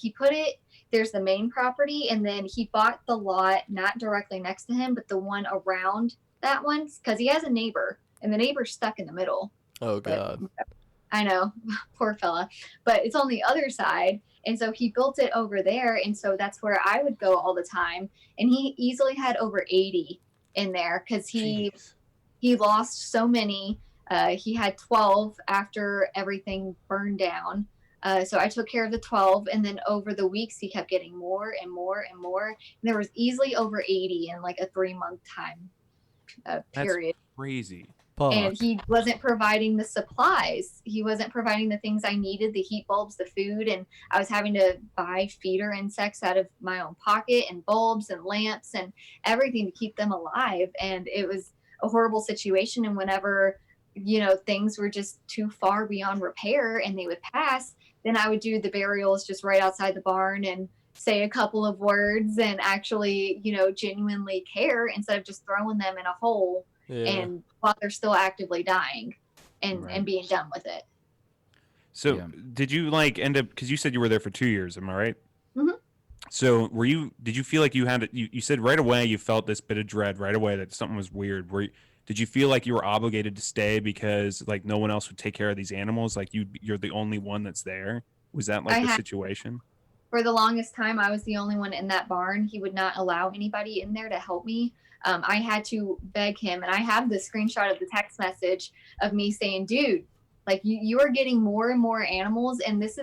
there's the main property, and then he bought the lot not directly next to him, but the one around that one, because he has a neighbor, and the neighbor's stuck in the middle. Oh god. I know, poor fella, but it's on the other side. And so he built it over there. And so that's where I would go all the time. And he easily had over 80 in there because he lost so many. He had 12 after everything burned down. So I took care of the 12. And then over the weeks, he kept getting more and more and more. And there was easily over 80 in like a 3-month time period. That's crazy. Fuck. And he wasn't providing the supplies. He wasn't providing the things I needed, the heat bulbs, the food. And I was having to buy feeder insects out of my own pocket, and bulbs and lamps and everything to keep them alive. And it was a horrible situation. And whenever, things were just too far beyond repair and they would pass, then I would do the burials just right outside the barn and say a couple of words and actually, genuinely care instead of just throwing them in a hole. Yeah. And while they're still actively dying and Right. being done with it. So Yeah. did you end up, because you said you were there for 2 years, am I right? Mhm. So did you feel like you had you said right away you felt this bit of dread right away that something was weird? Did you feel like you were obligated to stay because like no one else would take care of these animals? Like you're the only one that's there? Was that like I the had- situation? For the longest time, I was the only one in that barn. He would not allow anybody in there to help me. I had to beg him, and I have the screenshot of the text message of me saying, dude, like you are getting more and more animals, and this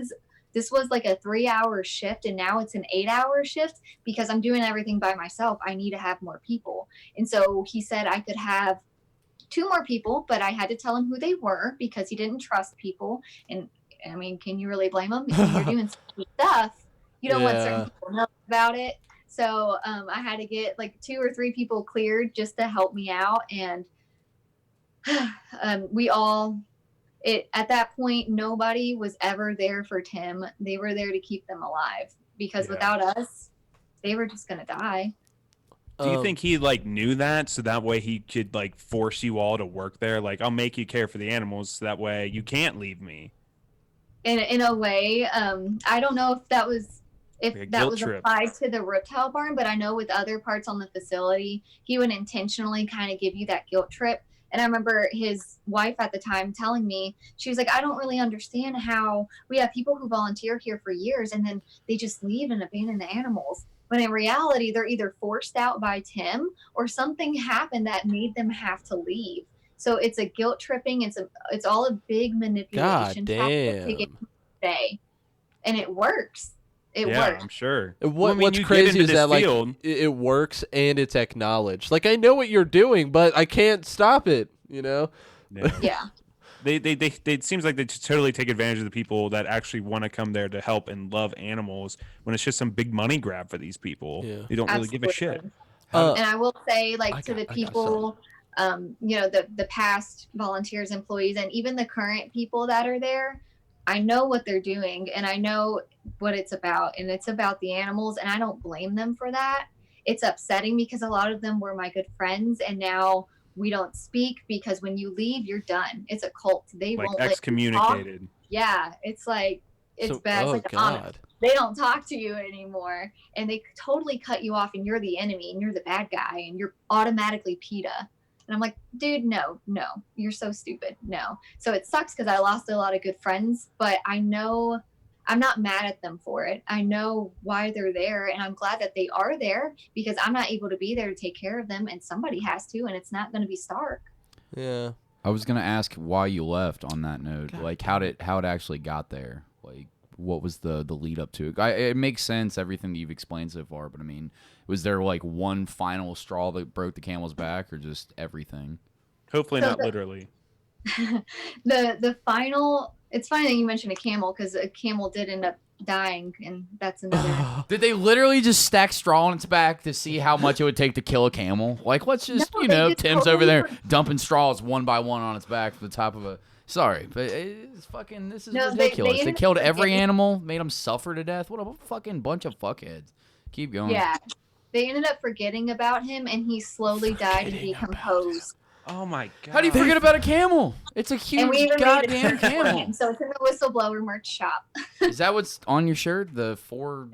was like a 3-hour shift, and now it's an 8-hour shift because I'm doing everything by myself. I need to have more people. And so he said I could have 2 more people, but I had to tell him who they were because he didn't trust people. And I mean, can you really blame him? If you're doing stuff, you don't want certain people to know about it. So I had to get like 2 or 3 people cleared just to help me out. And at that point, nobody was ever there for Tim. They were there to keep them alive because without us, they were just going to die. Do you think he knew that so that way he could force you all to work there? Like, I'll make you care for the animals so that way you can't leave me. In a way, I don't know if that was if Like a that guilt was trip. applied to the reptile barn, but I know with other parts on the facility, he would intentionally kind of give you that guilt trip. And I remember his wife at the time telling me, she was like, I don't really understand how we have people who volunteer here for years and then they just leave and abandon the animals. But in reality, they're either forced out by Tim or something happened that made them have to leave. So it's a guilt tripping. It's all a big manipulation tactic to get damn. you to stay. And it works. It Yeah, works. I'm sure. What's you get crazy into is this that like field, it works and it's acknowledged. Like I know what you're doing, but I can't stop it. You know? Yeah. They it seems like they just totally take advantage of the people that actually want to come there to help and love animals when it's just some big money grab for these people. Yeah. They don't really give a shit. Uh, And I will say, like, I to the got people, you know, the past volunteers, employees, and even the current people that are there, I know what they're doing and I know what it's about. And it's about the animals. And I don't blame them for that. It's upsetting because a lot of them were my good friends. And now we don't speak because when you leave, you're done. It's a cult. They Like won't let you talk. excommunicated. Yeah. It's like, it's bad. Oh It's like an honor. God. They don't talk to you anymore and they totally cut you off and you're the enemy and you're the bad guy and you're automatically PETA. And I'm like, dude, no, you're so stupid. No. So it sucks because I lost a lot of good friends, but I know I'm not mad at them for it. I know why they're there and I'm glad that they are there because I'm not able to be there to take care of them and somebody has to and it's not going to be Stark. Yeah. I was gonna ask why you left on that note. God Like how it actually got there. Like what was the lead up to it? It makes sense everything that you've explained so far, but I mean, was there like one final straw that broke the camel's back, or just everything? Hopefully So not literally. The final, it's funny that you mentioned a camel because a camel did end up dying and that's another. Did they literally just stack straw on its back to see how much it would take to kill a camel? Like, let's just, No, you they know, just Tim's totally over there dumping straws one by one on its back from the top of a. Sorry, but it's fucking. This is No, ridiculous. They ended killed up every forgetting- animal, made them suffer to death. What a fucking bunch of fuckheads. Keep going. Yeah. They ended up forgetting about him and he slowly died and Forgetting about decomposed. Oh my god. How do you forget about a camel? It's a And we huge even made a goddamn shirt for camel. him. So it's in the whistleblower merch shop. Is that what's on your shirt? The 4.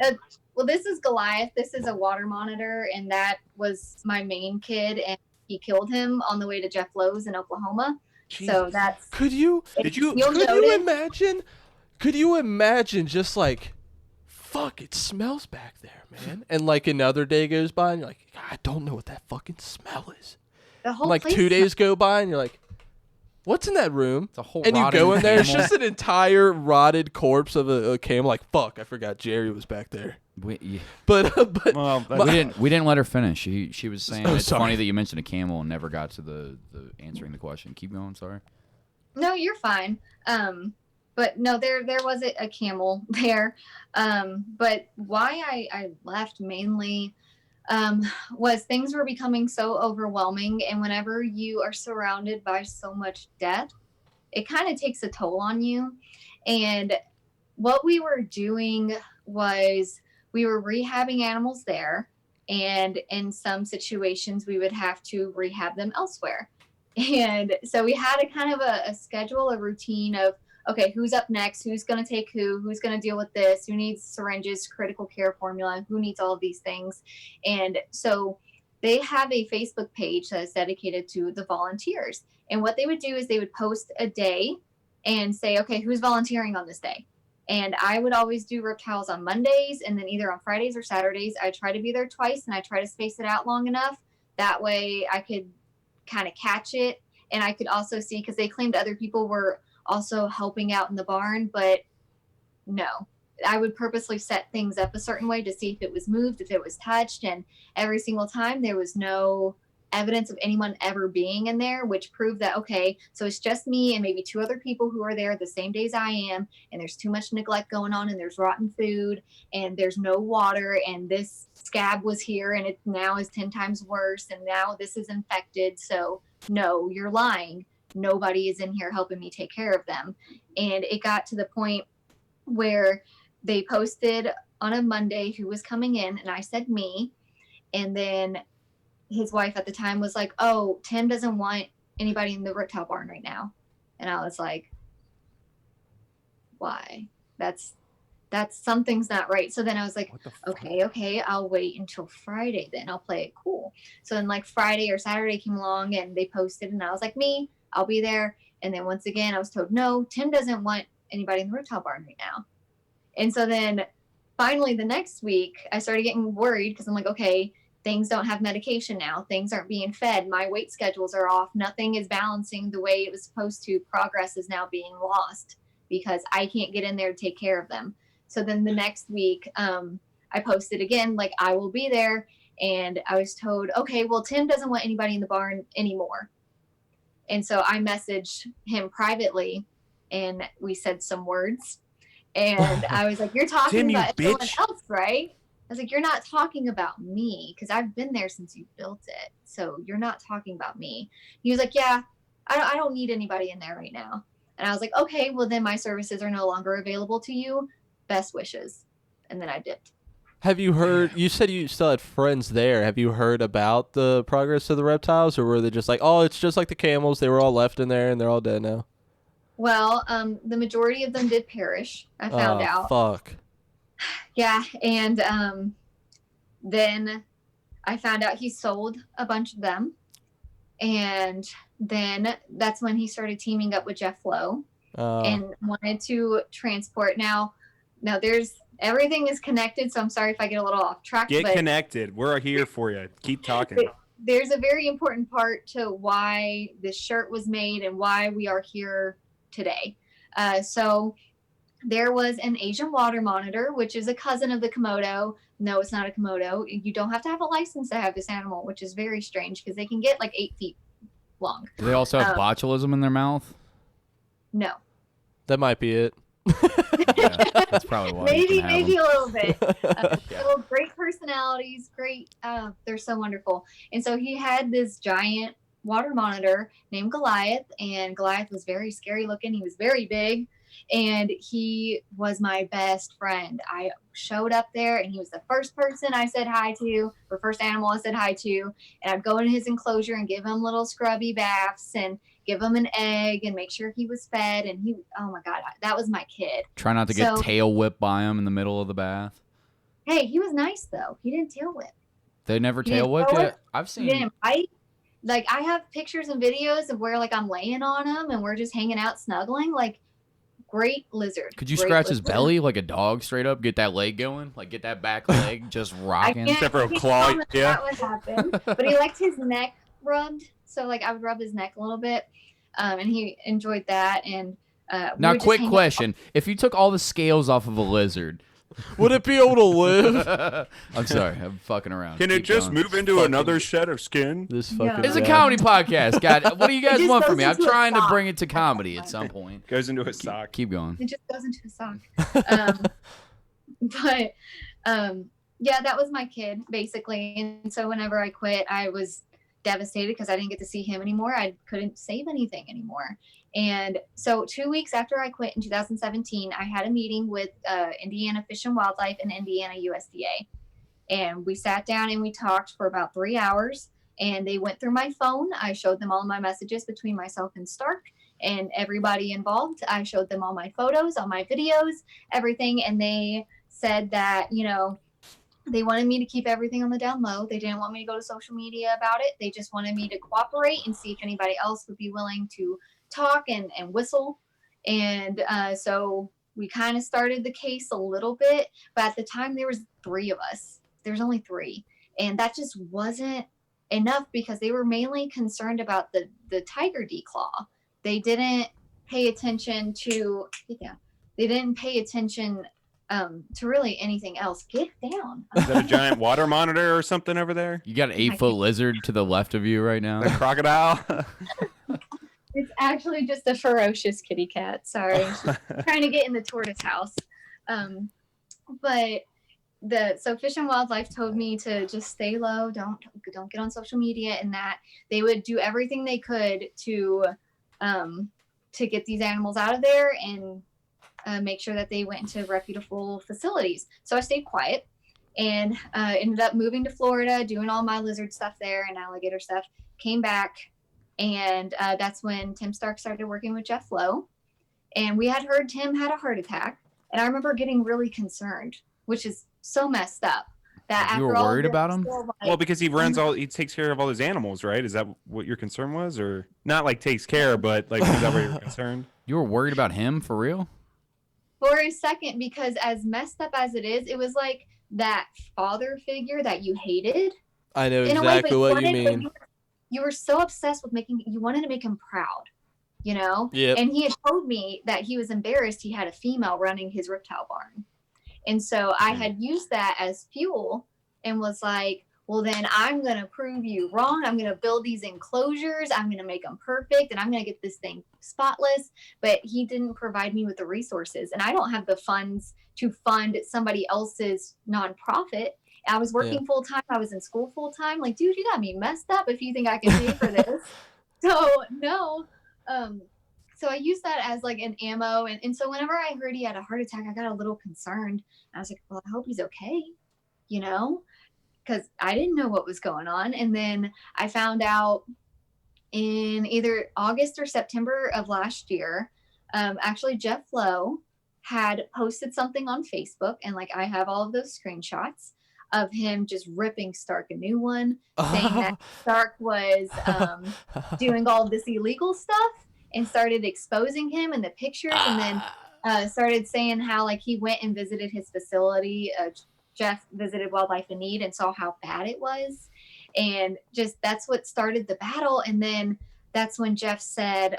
Well, this is Goliath. This is a water monitor, and that was my main kid, and he killed him on the way to Jeff Lowe's in Oklahoma. So that's. Could you You'll could you notice- imagine? Could you imagine just like, fuck, it smells back there, man. And like another day goes by and you're like, I don't know what that fucking smell is. The whole Like place 2 days go by and you're like, what's in that room? It's a whole And you rotting go in there, it's camel. just an entire rotted corpse of a camel. Like, fuck, I forgot Jerry was back there. But Well, We didn't let her finish. She was saying it's sorry. funny that you mentioned a camel and never got to the answering the question. Keep going. Sorry. No, you're fine. But no, there was a camel there. But why I left mainly was things were becoming so overwhelming, and whenever you are surrounded by so much death, it kind of takes a toll on you. And what we were doing was we were rehabbing animals there, and in some situations we would have to rehab them elsewhere. And so we had a kind of a schedule, a routine of, okay, who's up next? Who's going to take who's going to deal with this? Who needs syringes, critical care formula? Who needs all of these things? And so they have a Facebook page that is dedicated to the volunteers. And what they would do is they would post a day and say, okay, who's volunteering on this day? And I would always do reptiles on Mondays and then either on Fridays or Saturdays. I try to be there twice and I try to space it out long enough. That way I could kind of catch it. And I could also see, because they claimed other people were also helping out in the barn, but no, I would purposely set things up a certain way to see if it was moved, if it was touched. And every single time there was no evidence of anyone ever being in there, which proved that, okay, so it's just me and maybe 2 other people who are there the same days I am, and there's too much neglect going on, and there's rotten food, and there's no water, and this scab was here, and it now is 10 times worse, and now this is infected. So no, you're lying. Nobody is in here helping me take care of them. And it got to the point where they posted on a Monday who was coming in, and I said me, and then his wife at the time was like, oh, Tim doesn't want anybody in the reptile barn right now. And I was like, why? That's that's something's not right. So then I was like, What the fuck? okay, I'll wait until Friday, then I'll play it cool. So then like Friday or Saturday came along and they posted, and I was like, me, I'll be there. And then once again, I was told, no, Tim doesn't want anybody in the reptile barn right now. And so then finally the next week, I started getting worried because I'm like, okay, things don't have medication now. Things aren't being fed. My weight schedules are off. Nothing is balancing the way it was supposed to. Progress is now being lost because I can't get in there to take care of them. So then the next week, I posted again, like, I will be there. And I was told, okay, well, Tim doesn't want anybody in the barn anymore. And so I messaged him privately and we said some words. And I was like, you're talking Tim, you about everyone bitch. else, right? I was like, you're not talking about me because I've been there since you built it. So you're not talking about me. He was like, yeah, I don't need anybody in there right now. And I was like, okay, well, then my services are no longer available to you. Best wishes. And then I dipped. Have you heard, you said you still had friends there. Have you heard about the progress of the reptiles, or were they just like, oh, it's just like the camels. They were all left in there and they're all dead now? Well, the majority of them did perish. I found out. Fuck. Yeah. And then I found out he sold a bunch of them. And then that's when he started teaming up with Jeff Lowe and wanted to transport. Now there's everything is connected, so I'm sorry if I get a little off track. Get but connected. We're here for you. Keep talking. There's a very important part to why this shirt was made and why we are here today. So there was an Asian water monitor, which is a cousin of the Komodo. No, it's not a Komodo. You don't have to have a license to have this animal, which is very strange because they can get like 8 feet long. Do they also have botulism in their mouth? No. That might be it. Yeah, that's probably why. maybe a little bit. So great personalities, great. They're so wonderful. And so he had this giant water monitor named Goliath, and Goliath was very scary looking. He was very big, and he was my best friend. I showed up there, and he was the first person I said hi to, or first animal I said hi to. And I'd go into his enclosure and give him little scrubby baths and give him an egg and make sure he was fed. And he, oh my God, that was my kid. Try not to get tail whipped by him in the middle of the bath. Hey, he was nice though. He didn't tail whip. They never tail whipped it? I've seen. He didn't bite. Like, I have pictures and videos of where like I'm laying on him and we're just hanging out snuggling. Like, great lizard. Could you scratch his belly like a dog straight up? Get that leg going? Like, get that back leg just rocking? Except for a claw, yeah. That would happen. But he liked his neck rubbed. So, like, I would rub his neck a little bit. And he enjoyed that. And now, quick question. If you took all the scales off of a lizard, would it be able to live? I'm sorry. I'm fucking around. Can it just move into another set of skin? This fucking It's a comedy podcast. God, what do you guys want from me? I'm into a trying to sock. bring it to comedy at some point. Goes into a sock. Keep going. It just goes into a sock. But yeah, that was my kid basically. And so whenever I quit, I was devastated because I didn't get to see him anymore. I couldn't save anything anymore. And so 2 weeks after I quit in 2017, I had a meeting with Indiana Fish and Wildlife and Indiana USDA. And we sat down and we talked for about 3 hours. And they went through my phone. I showed them all my messages between myself and Stark and everybody involved. I showed them all my photos, all my videos, everything. And they said that, you know, they wanted me to keep everything on the down low. They didn't want me to go to social media about it. They just wanted me to cooperate and see if anybody else would be willing to talk and whistle. And so we kind of started the case a little bit. But at the time, there was 3 of us. There's only 3. And that just wasn't enough because they were mainly concerned about the tiger declaw. They didn't pay attention to, they didn't pay attention to really anything else. Get down. Is that a giant water monitor or something over there? You got an 8-foot lizard to the left of you right now. The crocodile? It's actually just a ferocious kitty cat. Sorry. She's trying to get in the tortoise house. But so Fish and Wildlife told me to just stay low, don't get on social media, and that they would do everything they could to get these animals out of there and make sure that they went into reputable facilities. So I stayed quiet and ended up moving to Florida, doing all my lizard stuff there and alligator stuff. Came back, and that's when Tim Stark started working with Jeff Lowe. And we had heard Tim had a heart attack. And I remember getting really concerned, which is so messed up. That You were after all worried this, about him? still, like, Well, because he takes care of all his animals, right? Is that what your concern was, or not? Like takes care, but like is that where you're concerned? You were worried about him for real? for a second, because as messed up as it is, it was like that father figure that you hated. I know In a way, exactly but what you mean. You were so obsessed with you wanted to make him proud, you know? Yep. And he had told me that he was embarrassed he had a female running his reptile barn. And so I had used that as fuel and was like, well, then I'm going to prove you wrong. I'm going to build these enclosures. I'm going to make them perfect, and I'm going to get this thing spotless. But he didn't provide me with the resources, and I don't have the funds to fund somebody else's nonprofit. I was working full time. I was in school full time. Like, dude, you got me messed up if you think I can pay for this. So no. So I used that as like an ammo. And so whenever I heard he had a heart attack, I got a little concerned. I was like, well, I hope he's okay, you know, because I didn't know what was going on. And then I found out in either August or September of last year, actually Jeff Lowe had posted something on Facebook, and like I have all of those screenshots of him just ripping Stark a new one, saying that Stark was doing all this illegal stuff, and started exposing him in the pictures, and then started saying how like he went and visited his facility. Jeff visited Wildlife in Need and saw how bad it was, and just that's what started the battle. And then that's when Jeff said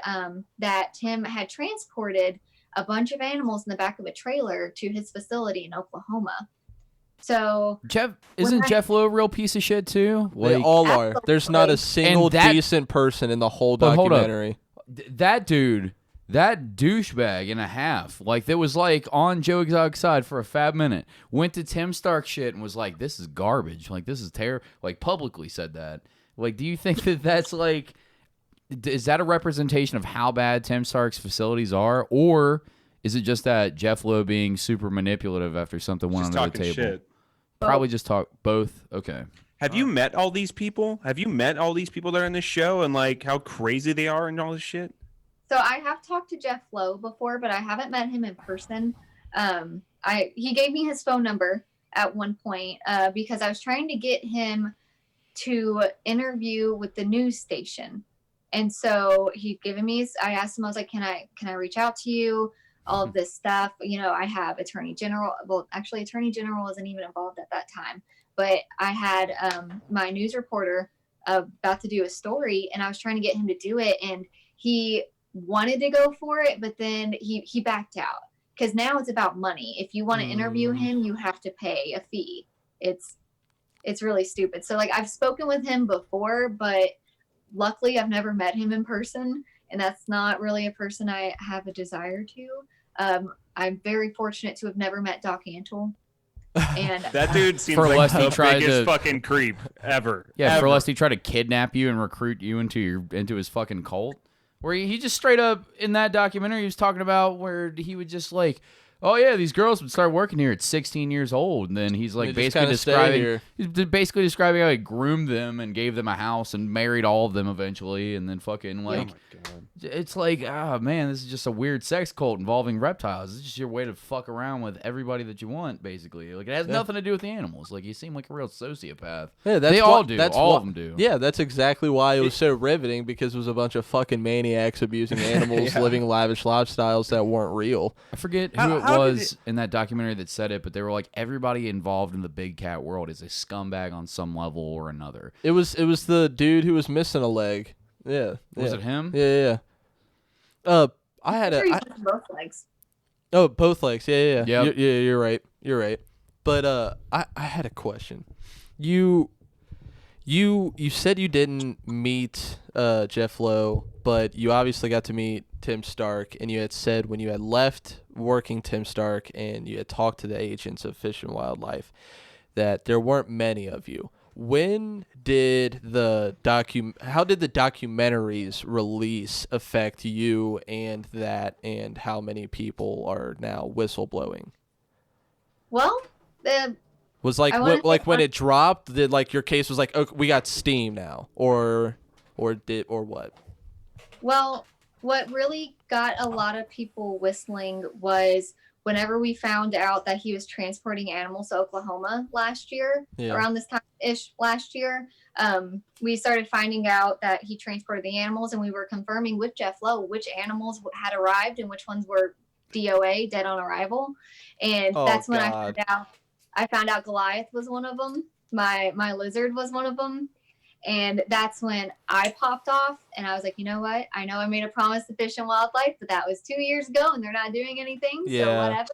that Tim had transported a bunch of animals in the back of a trailer to his facility in Oklahoma. So isn't Jeff Lowe a real piece of shit too? They all are. There's not a single decent person in the whole documentary. That dude, that douchebag and a half, like that was like on Joe Exotic's side for a fab minute, went to Tim Stark shit and was like, this is garbage. Like, this is terrible. Like, publicly said that. Like, do you think that that's like, is that a representation of how bad Tim Stark's facilities are? Or is it just that Jeff Lowe being super manipulative after something went under the table? Shit. Probably just talk both. Okay. Have you met all these people? Have you met all these people that are in this show and like how crazy they are and all this shit? So I have talked to Jeff Lowe before, but I haven't met him in person. He gave me his phone number at one point because I was trying to get him to interview with the news station. And so he'd given me I asked him, I was like, can I reach out to you? All of this stuff. You know, I have Attorney General. Well, actually, Attorney General wasn't even involved at that time. But I had my news reporter about to do a story, and I was trying to get him to do it. And he wanted to go for it, but then he backed out. Because now it's about money. If you want to interview him, you have to pay a fee. It's really stupid. So, like, I've spoken with him before, but luckily I've never met him in person. And that's not really a person I have a desire to. I'm very fortunate to have never met Doc Antle. And that dude seems like the biggest fucking creep ever. Yeah, ever. for lest he tried to kidnap you and recruit you into his fucking cult. Where he just straight up in that documentary he was talking about where he would just like, oh yeah, these girls would start working here at 16 years old, and then he's like basically describing how he groomed them and gave them a house and married all of them eventually, and then fucking like, it's like, man, this is just a weird sex cult involving reptiles. It's just your way to fuck around with everybody that you want, basically. Like, it has nothing to do with the animals. Like, you seem like a real sociopath. Yeah, they all do. All of them do. Yeah, that's exactly why it was so riveting, because it was a bunch of fucking maniacs abusing animals, living lavish lifestyles that weren't real. I forget who it was in that documentary that said it, but they were like, everybody involved in the big cat world is a scumbag on some level or another. It was the dude who was missing a leg. Yeah. Was it him? Yeah. I had both legs. Oh, both legs. Yeah. Yep. You're right. But I had a question. You said you didn't meet Jeff Lowe, but you obviously got to meet Tim Stark, and you had said when you had left working Tim Stark and you had talked to the agents of Fish and Wildlife that there weren't many of you. When did how did the documentaries release affect you and how many people are now whistleblowing? Well, was when it dropped, did like your case was like, okay, we got steam now, or what? Well, what really got a lot of people whistling was whenever we found out that he was transporting animals to Oklahoma last year, around this time-ish last year. We started finding out that he transported the animals, and we were confirming with Jeff Lowe which animals had arrived and which ones were DOA, dead on arrival. And that's when I found out Goliath was one of them. My lizard was one of them. And that's when I popped off and I was like, you know what? I know I made a promise to Fish and Wildlife, but that was 2 years ago and they're not doing anything. Yeah. So whatever.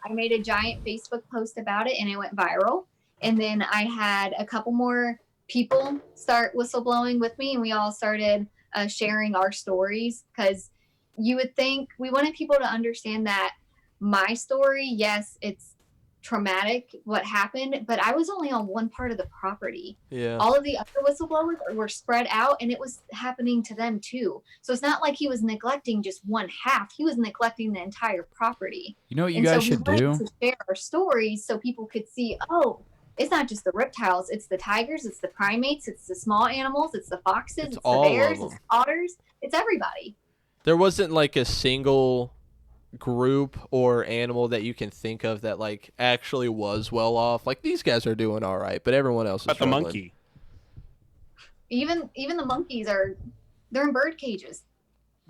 I made a giant Facebook post about it and it went viral. And then I had a couple more people start whistleblowing with me and we all started sharing our stories, because you would think we wanted people to understand that my story, yes, it's traumatic what happened, but I was only on one part of the property. Yeah. All of the other whistleblowers were spread out and it was happening to them too. So it's not like he was neglecting just one half. He was neglecting the entire property. You know what you guys should do? To share our stories so people could see, oh, it's not just the reptiles, it's the tigers, it's the primates, it's the small animals, it's the foxes, it's the bears, it's the otters, it's everybody. There wasn't like a single group or animal that you can think of that like actually was well off. Like, these guys are doing all right, but everyone else is struggling. The monkey. Even the monkeys they're in bird cages.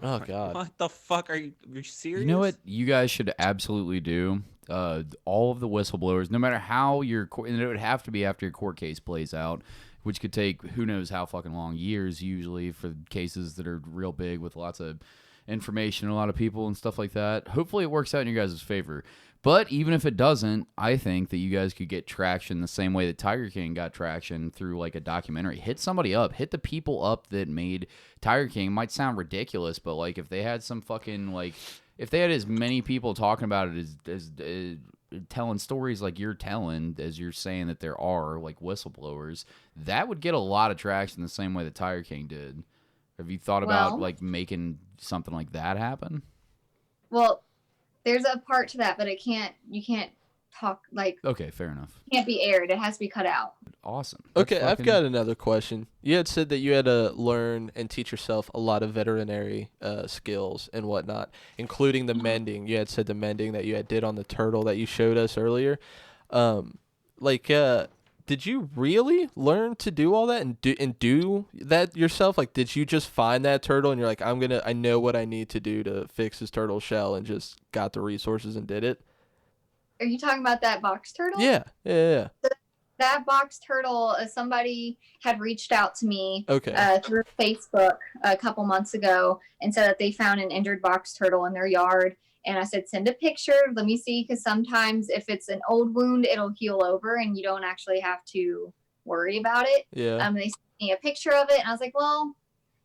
Oh God. What the fuck? Are you serious? You know what you guys should absolutely do? All of the whistleblowers, no matter how and it would have to be after your court case plays out, which could take who knows how fucking long, years usually for cases that are real big with lots of information, a lot of people and stuff like that. Hopefully it works out in your guys' favor. But even if it doesn't, I think that you guys could get traction the same way that Tiger King got traction through like a documentary. Hit somebody up. Hit the people up that made Tiger King. It might sound ridiculous, but like if they had some fucking like, if they had as many people talking about it as telling stories like you're telling, as you're saying that there are like whistleblowers, that would get a lot of traction the same way that Tiger King did. Have you thought about like making something like that happen? Well, there's a part to that, but you can't talk like. Okay, fair enough. It can't be aired. It has to be cut out. Awesome. Okay, I've got another question. You had said that you had to learn and teach yourself a lot of veterinary skills and whatnot, including the mending. You had said the mending that you did on the turtle that you showed us earlier. Did you really learn to do all that and do that yourself? Like, did you just find that turtle and you're like, I know what I need to do to fix this turtle shell, and just got the resources and did it? Are you talking about that box turtle? Yeah. That box turtle, somebody had reached out to me through Facebook a couple months ago and said that they found an injured box turtle in their yard. And I said, send a picture. Let me see, because sometimes if it's an old wound, it'll heal over and you don't actually have to worry about it. Yeah. They sent me a picture of it, and I was like, well,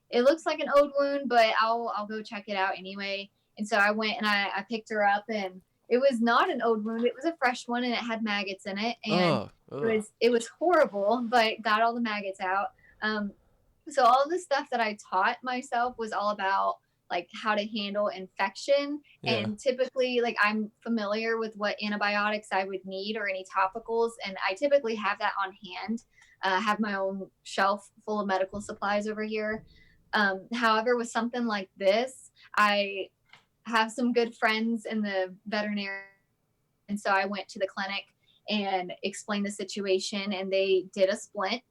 it looks like an old wound, but I'll go check it out anyway. And so I went and I picked her up, and it was not an old wound. It was a fresh one, and it had maggots in it. And it was horrible, but got all the maggots out. So all the stuff that I taught myself was all about like how to handle infection. Yeah. And typically, like, I'm familiar with what antibiotics I would need or any topicals, and I typically have that on hand. I have my own shelf full of medical supplies over here. However, with something like this, I have some good friends in the veterinary, and so I went to the clinic and explained the situation, and they did a splint,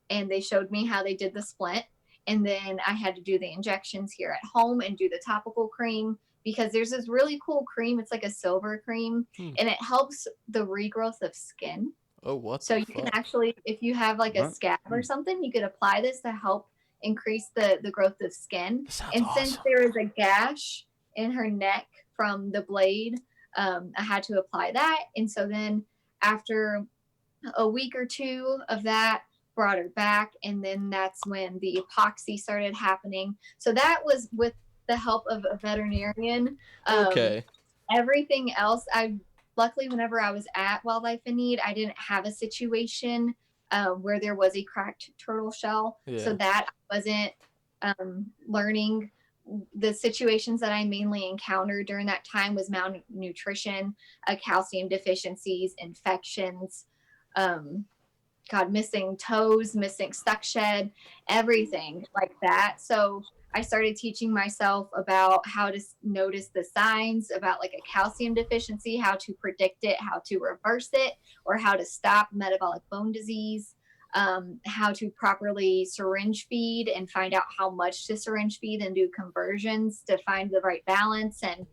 and they showed me how they did the splint. And then I had to do the injections here at home and do the topical cream, because there's this really cool cream. It's like a silver cream, and it helps the regrowth of skin. Oh, what? So you can actually, if you have like a scab or something, you could apply this to help increase the growth of skin. And awesome. Since there is a gash in her neck from the blade, I had to apply that. And so then after a week or two of that, brought her back, and then that's when the epoxy started happening. So that was with the help of a veterinarian. Everything else, luckily whenever I was at Wildlife in Need, I didn't have a situation where there was a cracked turtle shell. Yeah. So that I wasn't learning. The situations that I mainly encountered during that time was malnutrition, calcium deficiencies, infections, missing toes, missing stuck shed, everything like that. So I started teaching myself about how to notice the signs about like a calcium deficiency, how to predict it, how to reverse it, or how to stop metabolic bone disease, how to properly syringe feed and find out how much to syringe feed and do conversions to find the right balance and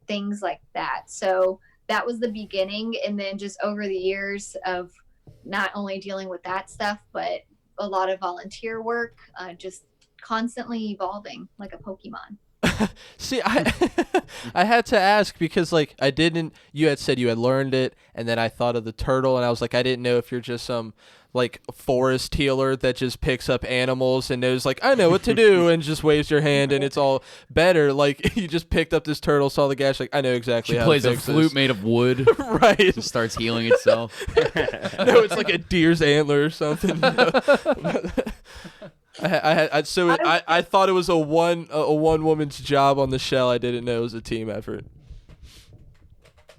things like that. So that was the beginning. And then just over the years of not only dealing with that stuff, but a lot of volunteer work, just constantly evolving like a Pokemon. See, I had to ask because like you had said you had learned it, and then I thought of the turtle, and I was like, I didn't know if you're just some like forest healer that just picks up animals and knows like, I know what to do, and just waves your hand and it's all better. Like you just picked up this turtle, saw the gash, like I know exactly how to fix plays a flute this. made of wood. Right. Just starts healing itself. No, it's like a deer's antler or something. I thought it was a one woman's job on the shell. I didn't know it was a team effort.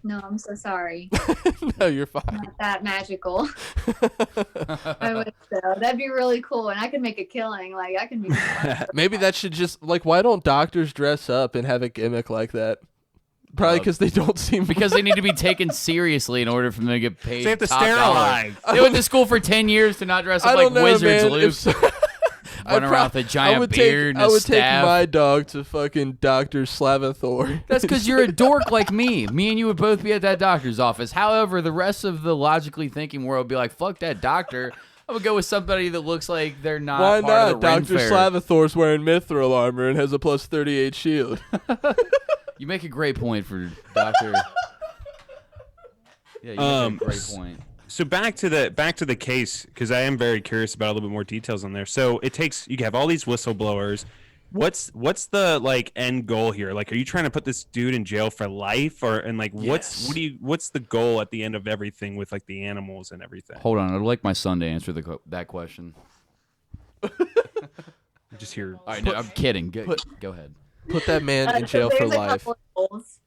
No, I'm so sorry. No, you're fine. Not that magical. I would so. That'd be really cool, and I could make a killing. Like I can be. Maybe that should just like, why don't doctors dress up and have a gimmick like that? Probably because they don't seem because they need to be taken seriously in order for them to get paid. They have to top dollar. sterilize. They went to school for 10 years to not dress up like wizards, Luke. Running around with a giant beard and a staff. I would take my dog to fucking Dr. Slavathor. That's because you're a dork like me. Me and you would both be at that doctor's office. However, the rest of the logically thinking world would be like, fuck that doctor. I would go with somebody that looks like they're not Why part not? of the Ren Dr. Fair. Slavathor's wearing mithril armor and has a plus 38 shield. You make a great point for Dr. Yeah, you make a great point. So back to the case, because I am very curious about a little bit more details on there. So you have all these whistleblowers. What's the like end goal here? Like, are you trying to put this dude in jail for life, what's the goal at the end of everything with like the animals and everything? Hold on, I'd like my son to answer that question. Just here. All right, no, I'm kidding. Go ahead. Put that man in jail for life. Couple of goals.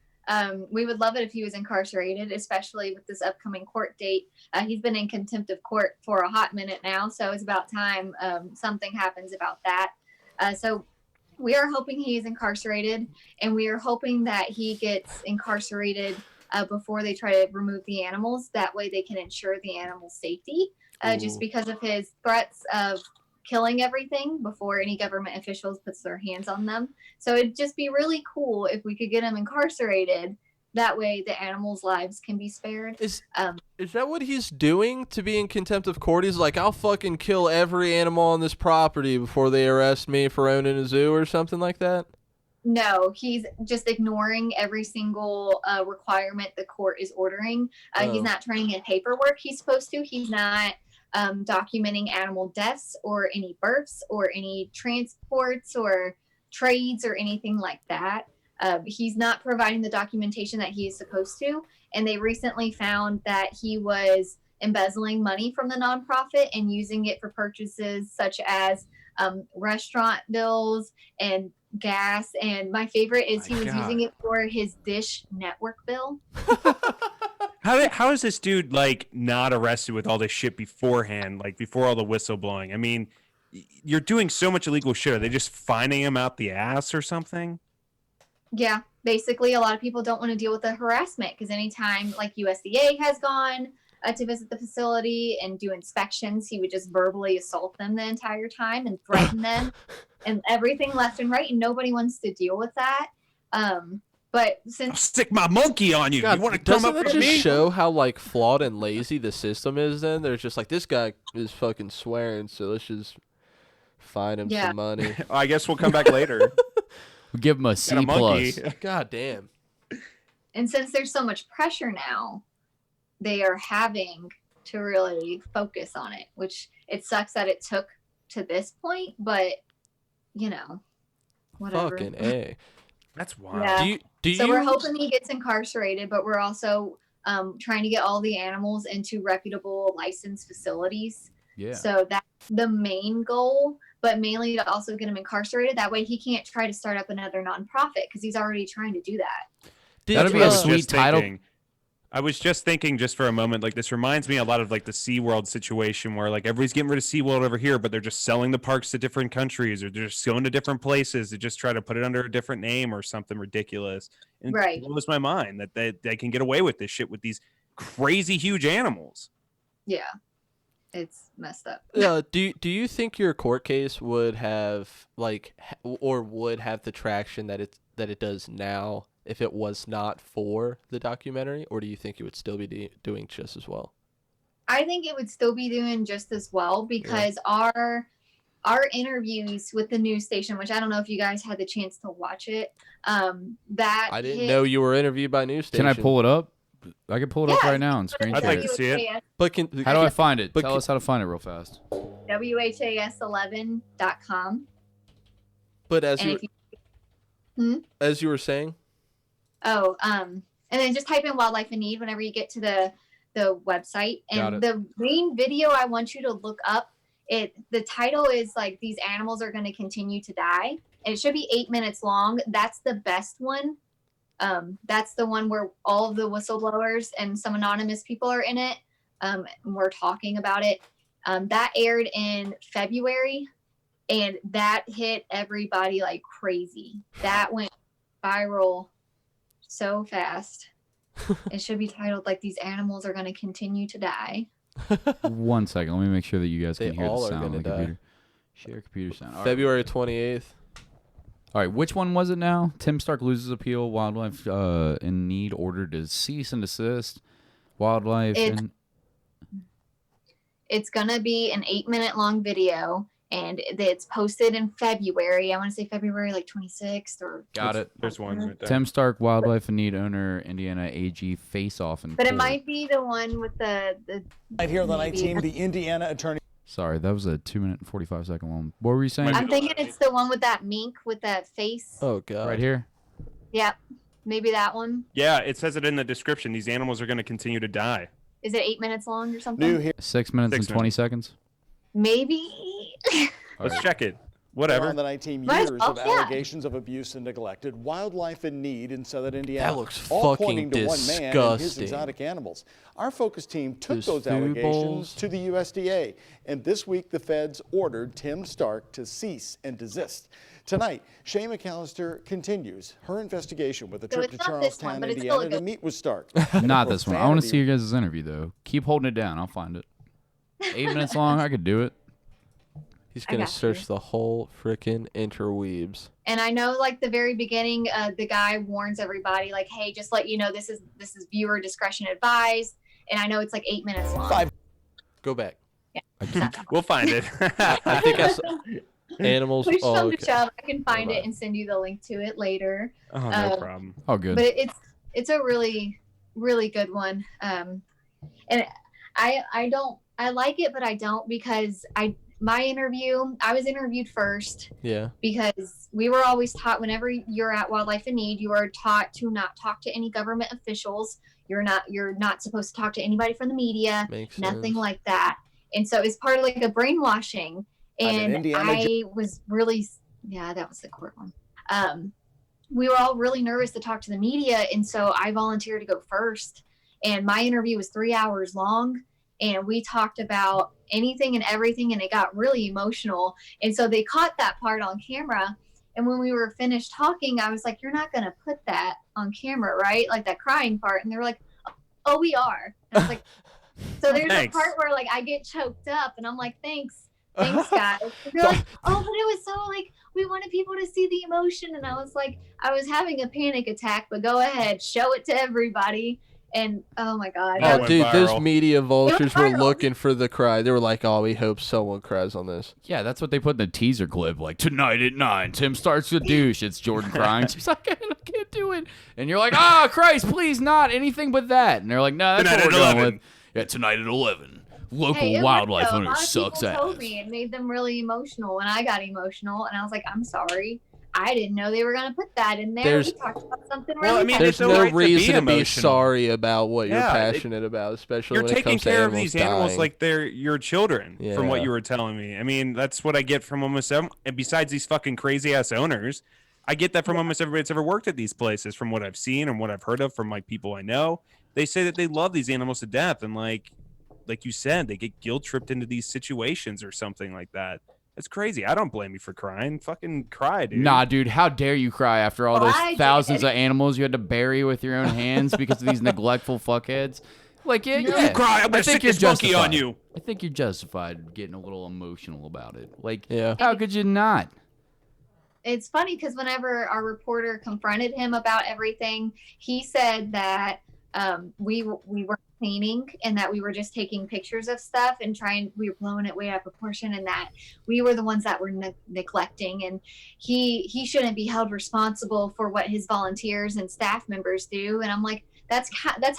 We would love it if he was incarcerated, especially with this upcoming court date. He's been in contempt of court for a hot minute now, so it's about time something happens about that. So we are hoping he is incarcerated, and we are hoping that he gets incarcerated before they try to remove the animals. That way they can ensure the animal's safety, just because of his threats of killing everything before any government officials puts their hands on them. So it'd just be really cool if we could get him incarcerated. That way the animals' lives can be spared. Is that what he's doing to be in contempt of court? He's like, I'll fucking kill every animal on this property before they arrest me for owning a zoo or something like that? No, he's just ignoring every single requirement the court is ordering. He's not turning in paperwork he's supposed to. He's not documenting animal deaths or any births or any transports or trades or anything like that. He's not providing the documentation that he is supposed to. And they recently found that he was embezzling money from the nonprofit and using it for purchases such as restaurant bills and gas. And my favorite is he was using it for his Dish Network bill. How is this dude like not arrested with all this shit beforehand, like before all the whistleblowing? I mean, you're doing so much illegal shit. Are they just finding him out the ass or something? Yeah, basically a lot of people don't want to deal with the harassment because anytime like USDA has gone to visit the facility and do inspections, he would just verbally assault them the entire time and threaten them and everything left and right, and nobody wants to deal with that. But since I'll stick my monkey on you. God, You want to come up doesn't with that just me? show how like flawed and lazy the system is? Then they're just like, this guy is fucking swearing, so let's just fine him some money. I guess we'll come back later. We'll give him a C+. God damn. And since there's so much pressure now, they are having to really focus on it, which it sucks that it took to this point, but you know, whatever. Fucking A. That's wild. Yeah. Do So you we're hoping he gets incarcerated, but we're also trying to get all the animals into reputable licensed facilities. Yeah. So that's the main goal, but mainly to also get him incarcerated. That way he can't try to start up another nonprofit because he's already trying to do that. That'd be a sweet title. I was just thinking, just for a moment, like this reminds me a lot of like the SeaWorld situation where like everybody's getting rid of SeaWorld over here, but they're just selling the parks to different countries or they're just going to different places to just try to put it under a different name or something ridiculous. And Right. it blows my mind that they can get away with this shit with these crazy huge animals. Yeah. It's messed up. Do you think your court case would have would have the traction that it does now if it was not for the documentary, or do you think it would still be doing just as well? I think it would still be doing just as well because our interviews with the news station, which I don't know if you guys had the chance to watch it, that I didn't know you were interviewed by news station. Can I pull it up? I can pull it up right now and screen I'd share like to see it. But how do I find it? Tell us how to find it real fast. WHAS11.com. But as you were saying. Oh, and then just type in wildlife in need whenever you get to the website. And the main video I want you to look up, the title is like, these animals are going to continue to die. And it should be 8 minutes long. That's the best one. That's the one where all of the whistleblowers and some anonymous people are in it. And we're talking about it. That aired in February, and that hit everybody like crazy. That went viral so fast. It should be titled like, these animals are going to continue to die. 1 second. Let me make sure that you guys can hear the sound on the die. computer. Share computer sound. February 28th. All right, which one was it now? Tim Stark loses appeal. Wildlife in need ordered to cease and desist. Wildlife. It's going to be an 8-minute long video, and it's posted in February. I want to say February like 26th or. Got it. There's one right there. Tim Stark, wildlife in need owner, Indiana AG face off in But court. it might be the one with the Right here on the night team, the Indiana attorney. Sorry, that was a 2 minute and 45 second one. What were you saying? I'm thinking it's the one with that mink with that face. Oh god. Right here. Yep. Maybe that one. Yeah, it says it in the description. These animals are going to continue to die. Is it 8 minutes long or something? New here 6 minutes and 20 seconds. Maybe. Let's check it. Whatever. on the night team, Might as years well, of yeah. allegations of abuse and neglected wildlife in need in southern Indiana. That looks all fucking pointing to one man and his disgusting. exotic animals. Our focus team took Those those food allegations bowls. to the USDA, and this week the feds ordered Tim Stark to cease and desist. Tonight, Shay McAllister continues her investigation with a So trip it's to not this one, Charlestown, but it's still Indiana a to good- meet with Stark. Not this one. I want to Profanity- see your guys' interview, though. Keep holding it down. I'll find it. 8 minutes long. I could do it. He's I gonna got search you. the whole frickin' interweebs. And I know, like, the very beginning, the guy warns everybody, like, hey, just let you know, this is viewer discretion advised. And I know it's like 8 minutes long. Go back. We'll find it. I think I saw animals. Push Oh, from the okay. shove. I can find Bye-bye. it and send you the link to it later. Oh, no problem. Oh, good. But it's a really, really good one. And I like it, but I don't, because I was interviewed first, Yeah. because we were always taught, whenever you're at Wildlife in Need, you are taught to not talk to any government officials. You're not supposed to talk to anybody from the media, Makes nothing sense. like that. And so it's part of like a brainwashing. I'm an And Indiana I was really, yeah, that was the court one. We were all really nervous to talk to the media. And so I volunteered to go first. And my interview was 3 hours long. And we talked about anything and everything. And it got really emotional. And so they caught that part on camera. And when we were finished talking, I was like, you're not going to put that on camera, right? Like that crying part. And they were like, oh, we are. And I was like, so there's Thanks. a part where like I get choked up and I'm like, thanks guys. And they're like, oh, but it was so like, we wanted people to see the emotion. And I was like, I was having a panic attack, but go ahead, show it to everybody. And oh my God. That Oh, went dude, those viral. media vultures were viral. looking for the cry. They were like, "Oh, we hope someone cries on this." Yeah, that's what they put in the teaser clip. Like, tonight at 9, Tim starts to douche. It's Jordan crying. She's like, I can't do it. And you're like, Christ, please not. Anything but that. And they're like, no, that's Tonight what we're at going 11. with. Yeah, tonight at 11. Local Hey, it wildlife worked, though. A owner lot of sucks people told ass. me it made them really emotional when I got emotional. And I was like, I'm sorry. I didn't know they were going to put that in there. There's- We talked about something Well, really I mean, There's no no right to be reason to be emotional. sorry about what you're Yeah, passionate about, especially You're when it taking comes to care of animals these animals dying. like they're your children, from what Yeah. you were telling me. I mean, that's what I get from almost and besides these fucking crazy ass owners, I get that from almost everybody that's ever worked at these places, from what I've seen and what I've heard of from like people I know. they say that they love these animals to death, and like you said, they get guilt tripped into these situations or something like that. That's crazy. I don't blame you for crying. Fucking cry, dude. Nah, dude, how dare you cry after all Well, those I thousands did. of animals you had to bury with your own hands because of these neglectful fuckheads? Like, yeah, No. yeah. You cry, I'm gonna stick this monkey on you. I think you're justified getting a little emotional about it. Like, Yeah. how could you not? It's funny because whenever our reporter confronted him about everything, he said that we were cleaning and that we were just taking pictures of stuff and we were blowing it way out of proportion, and that we were the ones that were neglecting, and he shouldn't be held responsible for what his volunteers and staff members do. And I'm like, that's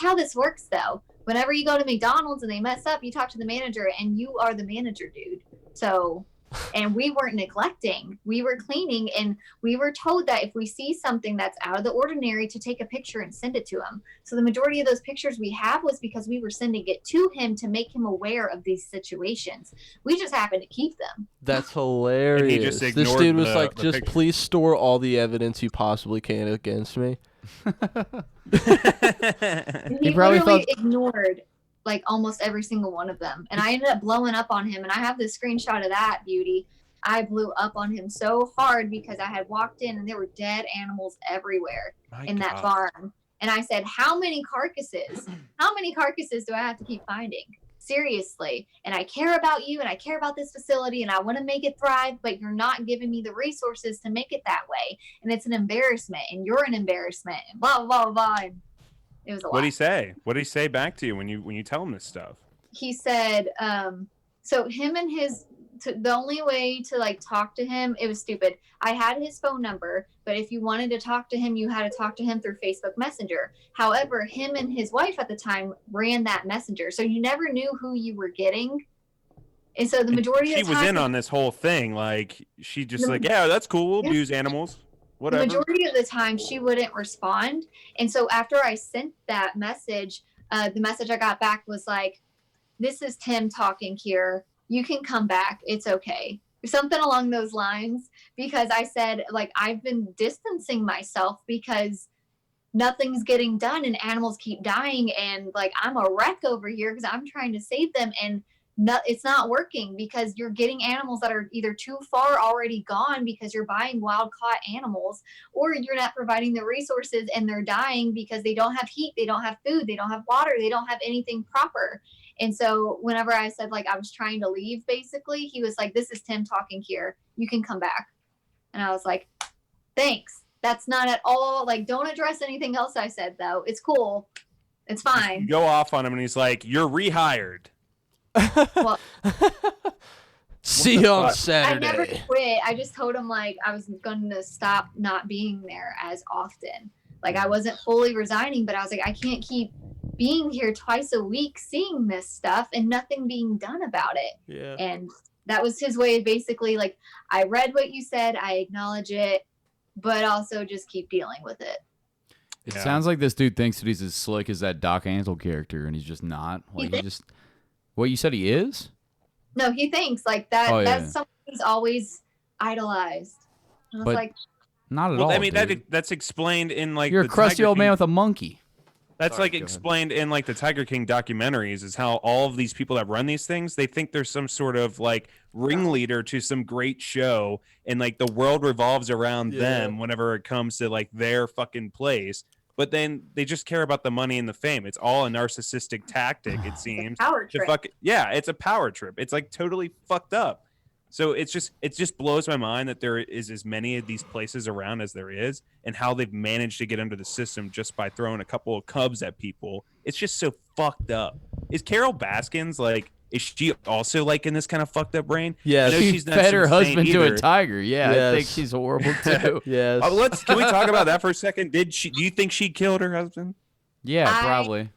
how this works though. Whenever you go to McDonald's and they mess up, you talk to the manager, and you are the manager, dude. So, and we weren't neglecting, we were cleaning, and we were told that if we see something that's out of the ordinary to take a picture and send it to him. So the majority of those pictures we have was because we were sending it to him to make him aware of these situations. We just happened to keep them. That's hilarious. just This ignored dude was the- like, the just picture. please store all the evidence you possibly can against me. And he probably literally thought- ignored like almost every single one of them. And I ended up blowing up on him, and I have this screenshot of that beauty. I blew up on him so hard because I had walked in and there were dead animals everywhere in that farm. And I said, how many carcasses do I have to keep finding? Seriously. And I care about you, and I care about this facility, and I want to make it thrive, but you're not giving me the resources to make it that way. And it's an embarrassment, and you're an embarrassment, and blah, blah, blah, blah. And it was a lot. What'd he say? What'd he say back to you when you tell him this stuff? He said, so him and the only way to like talk to him, it was stupid. I had his phone number, but if you wanted to talk to him, you had to talk to him through Facebook Messenger. However, him and his wife at the time ran that messenger, so you never knew who you were getting. And so the majority of the She was time, in on this whole thing. Like, she just like, yeah, that's cool. We'll abuse animals. Whatever. the majority of the time she wouldn't respond. And so after I sent that message, the message I got back was like, this is Tim talking here. You can come back. It's okay. Something along those lines, because I said, like, I've been distancing myself because nothing's getting done and animals keep dying. And like, I'm a wreck over here because I'm trying to save them. And it's not working because you're getting animals that are either too far already gone because you're buying wild caught animals, or you're not providing the resources and they're dying because they don't have heat, they don't have food, they don't have water, they don't have anything proper. And so whenever I said like I was trying to leave, basically, he was like, this is Tim talking here. You can come back. And I was like, thanks. That's not at all, like, don't address anything else I said, though. It's cool. It's fine. You go off on him, and he's like, you're rehired. Well, See you on fuck? I never Saturday. quit. I just told him like I was going to stop not being there as often. Like I wasn't fully resigning, but I was like, I can't keep being here twice a week seeing this stuff and nothing being done about it. Yeah. And that was his way of basically like, I read what you said, I acknowledge it, but also just keep dealing with it. It Yeah. sounds like this dude thinks that he's as slick as that Doc Antle character, and he's just not. Like, he just... What, you said he is? No, he thinks like that. Oh, yeah. That's something he's always idolized. And I was But like, Not at Well, all, I mean, dude. that's explained in like You're a the crusty Tiger old man King- with a monkey. That's Sorry, like go ahead. explained in like the Tiger King documentaries, is how all of these people that run these things, they think there's some sort of like ringleader to some great show, and like the world revolves around Yeah. them whenever it comes to like their fucking place. But then they just care about the money and the fame. It's all a narcissistic tactic, it seems. power To trip. yeah, it's a power trip. It's like totally fucked up. So it just blows my mind that there is as many of these places around as there is, and how they've managed to get under the system just by throwing a couple of cubs at people. It's just so fucked up. Is Carol Baskins like? Is she also like in this kind of fucked up brain? Yes. I know She she's not fed her some saint husband to a either. tiger. Yeah, I think Yes. she's horrible too. Yes. Can we talk about that for a second? Do you think she killed her husband? Yeah, I- probably.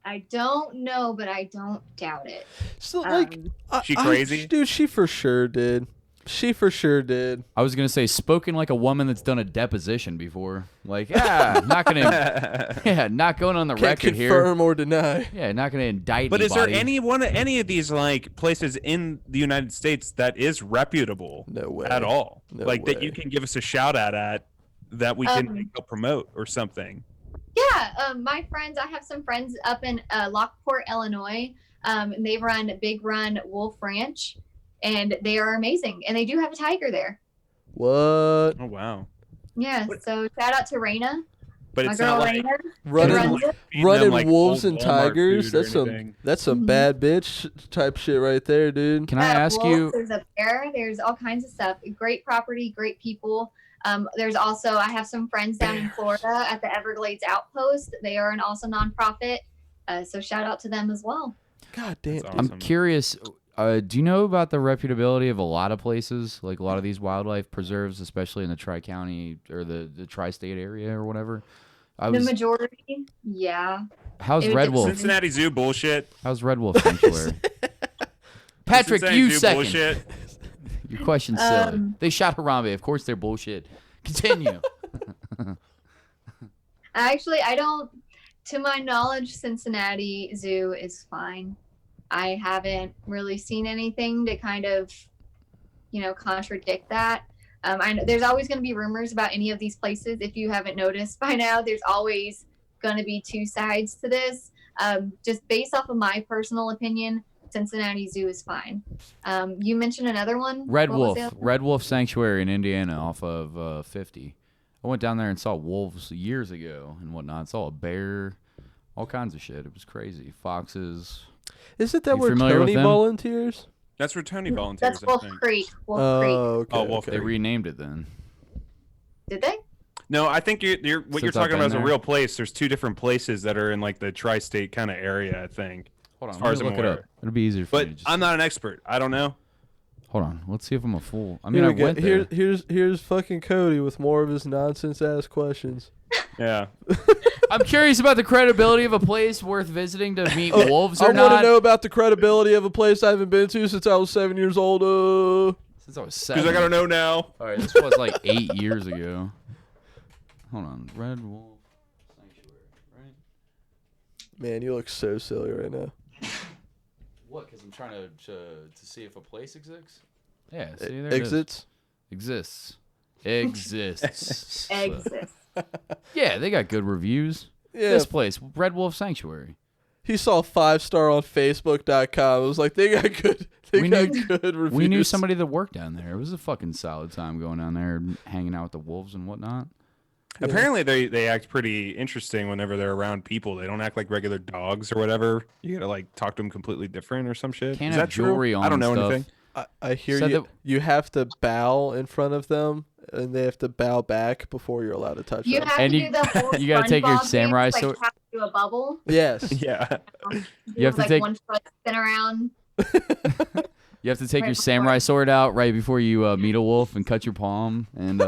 I don't know, but I don't doubt it. So, like, She crazy? dude, she for sure did. She for sure did. I was gonna say, spoken like a woman that's done a deposition before. Like, not gonna, not going on the Can't record here. confirm or deny. Yeah, not gonna indict. But is there anybody. any of these like places in the United States that is reputable No way. at all? No Like that way. you can give us a shout out at that we can Um, go promote or something. Yeah, Yeah, my friends, I have some friends up in Lockport, Illinois, and they run Big Run Wolf Ranch, and they are amazing. And they do have a tiger there. What? Oh wow. Yeah, so shout out to Raina. But My it's girl not like Raina. Running, feeding running them, like, wolves old and Walmart tigers. food or That's some anything. Mhm. bad bitch type shit right there, dude. Can I ask you? There's a bear. There's all kinds of stuff. Great property, great people. There's also, I have some friends down in Florida at the Everglades Outpost. They are an awesome nonprofit. So shout out to them as well. God damn. That's I'm awesome. curious. Do you know about the reputability of a lot of places, like a lot of these wildlife preserves, especially in the Tri-County or the Tri-State area or whatever? The majority, yeah. How's It would Red depend. Wolf? Cincinnati Zoo bullshit. How's Red Wolf Sanctuary? Patrick, Cincinnati you Zoo second. bullshit. Your question's silly. They shot Harambe. Of course they're bullshit. Continue. Actually, I don't, to my knowledge, Cincinnati Zoo is fine. I haven't really seen anything to kind of, contradict that. I know there's always going to be rumors about any of these places. If you haven't noticed by now, there's always going to be two sides to this. Just based off of my personal opinion, Cincinnati Zoo is fine. You mentioned another one. Red What was Wolf. the other one? Red Wolf Sanctuary in Indiana off of 50. I went down there and saw wolves years ago and whatnot. Saw a bear, all kinds of shit. It was crazy. Foxes. Isn't that You where familiar with Tony them? volunteers? That's where Tony volunteers. That's Wolf I think. Creek. Wolf Creek. Okay. Oh, Wolf They Creek. renamed it then. Did they? No, I think what you're Since talking I've about is been a there. real place. There's two different places that are in like the tri-state kind of area, I think. Hold on. As far Let as me I'm look it up. aware. It'll be easier for But me to just I'm not an expert. I don't know. Hold on. Let's see if I'm a fool. I mean, Here I we go. went there. Here's fucking Cody with more of his nonsense ass questions. Yeah. I'm curious about the credibility of a place worth visiting to meet wolves I or want not. to know about the credibility of a place I haven't been to since I was 7 years old. Since I was Because 7. I gotta know now. All right, this was like 8 years ago. Hold on. Red Wolf Sanctuary, right? Man, you look so silly right now. What? Because I'm trying to see if a place exists. Yeah. See, there it is. Exits. Exists. Exists. Exist. Yeah, they got good reviews. Yeah. This place, Red Wolf Sanctuary. He saw 5-star on Facebook.com. It was like, they got good. They We got knew- good reviews. We knew somebody that worked down there. It was a fucking solid time going down there and hanging out with the wolves and whatnot. Yeah. Apparently they act pretty interesting whenever they're around people. They don't act like regular dogs or whatever. You gotta like talk to them completely different or some shit. Can't Is have that true? jewelry on I don't know and stuff. anything. I hear Said you. that- You have to bow in front of them, and they have to bow back before you're allowed to touch You them. have And to you- do the whole you gotta take your SpongeBob samurai dance, like sword- tap to a bubble. Yes. Yeah. You have to like take- one foot spin around. You have to take Right your before- samurai sword out right before you meet a wolf and cut your palm. And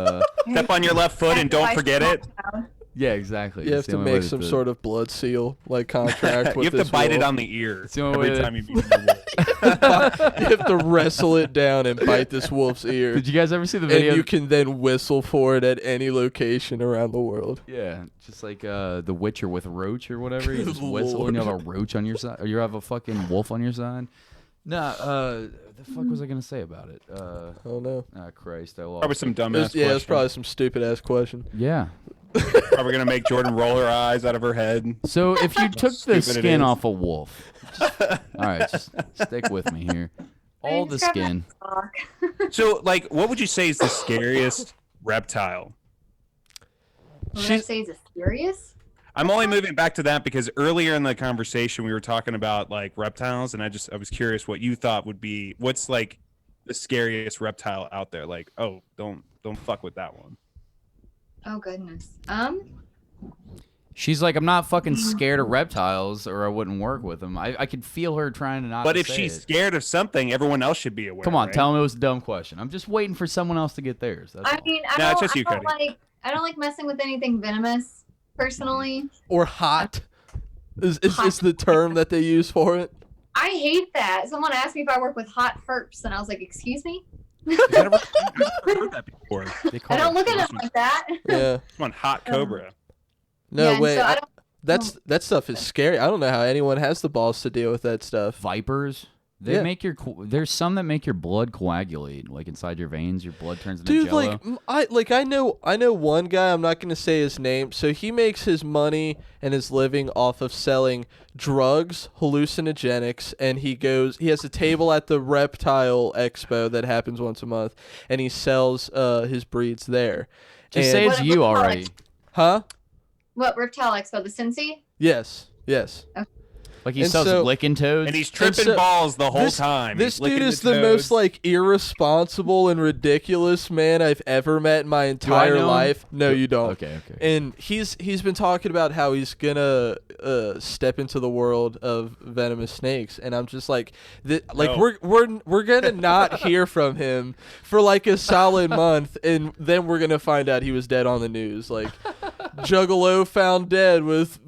Step on your left foot and don't Sacrifice forget it. the yeah, exactly. You have to make some sort of blood seal, like contract with You have this to bite it wolf. on the ear the only way every that- time you meet a wolf. You have to wrestle it down and bite this wolf's ear. Did you guys ever see the And video? you can then whistle for it at any location around the world. Yeah, just like The Witcher with Roach or whatever. You just whistle and you have a roach on your side, or you have a fucking wolf on your side. Nah, the fuck was I gonna say about it? Oh no. Ah, Christ, I lost. Probably some it. dumbass. Yeah, it's question. probably some stupid ass question. Yeah. Probably gonna make Jordan roll her eyes out of her head. So if you took the stupid it skin is. off a wolf, all right, just stick with me here. All the Describe skin. that talk. So, like, what would you say is the scariest reptile? What did I say? Is it serious? I'm only moving back to that because earlier in the conversation we were talking about like reptiles, and I was curious what you thought would be what's like the scariest reptile out there. Like, oh, don't fuck with that one. Oh goodness. She's like, I'm not fucking scared of reptiles, or I wouldn't work with them. I could feel her trying to not. But to if say she's it. scared of something, everyone else should be aware. Come on, right? tell him it was a dumb question. I'm just waiting for someone else to get theirs. That's I all. mean, No, it's just you, I don't Cody. like messing with anything venomous personally. Or hot is the term that they use for it. I hate that. Someone asked me if I work with hot herps, and I was like, "Excuse me." I've never heard that before. They call I don't it- look at them like that. Yeah. Come on, hot cobra. No, Yeah, wait. so I don't- that stuff is scary. I don't know how anyone has the balls to deal with that stuff. vipers. They make there's some that make your blood coagulate, like inside your veins. Your blood turns into jello. I know one guy. I'm not gonna say his name. So he makes his money and his living off of selling drugs, hallucinogenics, and he has a table at the Reptile Expo that happens once a month, and he sells his breeds there. Just say it's you already. Huh? What Reptile Expo? The Cincy? Yes. Okay. Like he sells licking toads, and he's tripping balls the whole time. This dude is the most like irresponsible and ridiculous man I've ever met in my entire life. No, you don't. Okay. And he's been talking about how he's gonna step into the world of venomous snakes, and I'm just like, we're gonna not hear from him for like a solid month, and then we're gonna find out he was dead on the news. Like, Juggalo found dead with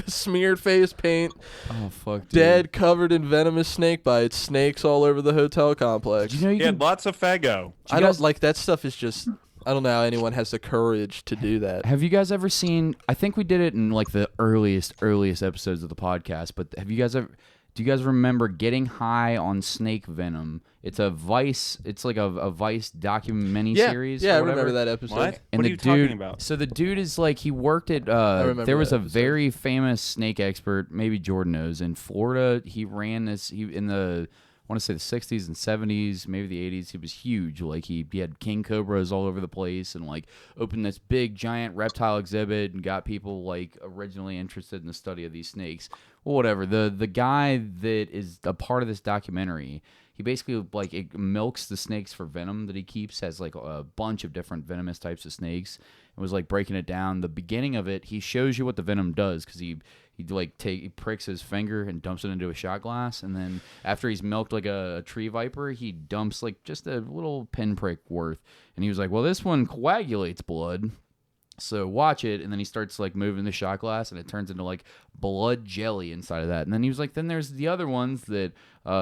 smeared face paint. Oh fuck, dude. Dead, covered in venomous snake bites. Snakes all over the hotel complex. You had lots of Faygo. I don't like that stuff. Is just, I don't know how anyone has the courage to do that. Have you guys ever seen? I think we did it in like the earliest episodes of the podcast. But have you guys ever? Do you guys remember getting high on snake venom? It's a Vice. It's like a Vice documentary series. Yeah, I remember that episode. What? And what are you talking about? So the dude is like, he worked at. There was a very famous snake expert. Maybe Jordan knows, in Florida. He ran this. In the, I want to say the 60s and 70s, maybe the 80s. He was huge. Like he had king cobras all over the place, and like opened this big giant reptile exhibit and got people like originally interested in the study of these snakes. Well, whatever. The guy that is a part of this documentary, he basically like it milks the snakes for venom that he keeps. Has like a bunch of different venomous types of snakes, and was like breaking it down. The beginning of it, he shows you what the venom does, because he pricks his finger and dumps it into a shot glass, and then after he's milked like a tree viper, he dumps like just a little pinprick worth, and he was like, well, this one coagulates blood, so watch it. And then he starts like moving the shot glass, and it turns into like blood jelly inside of that. And then he was like, then there's the other ones that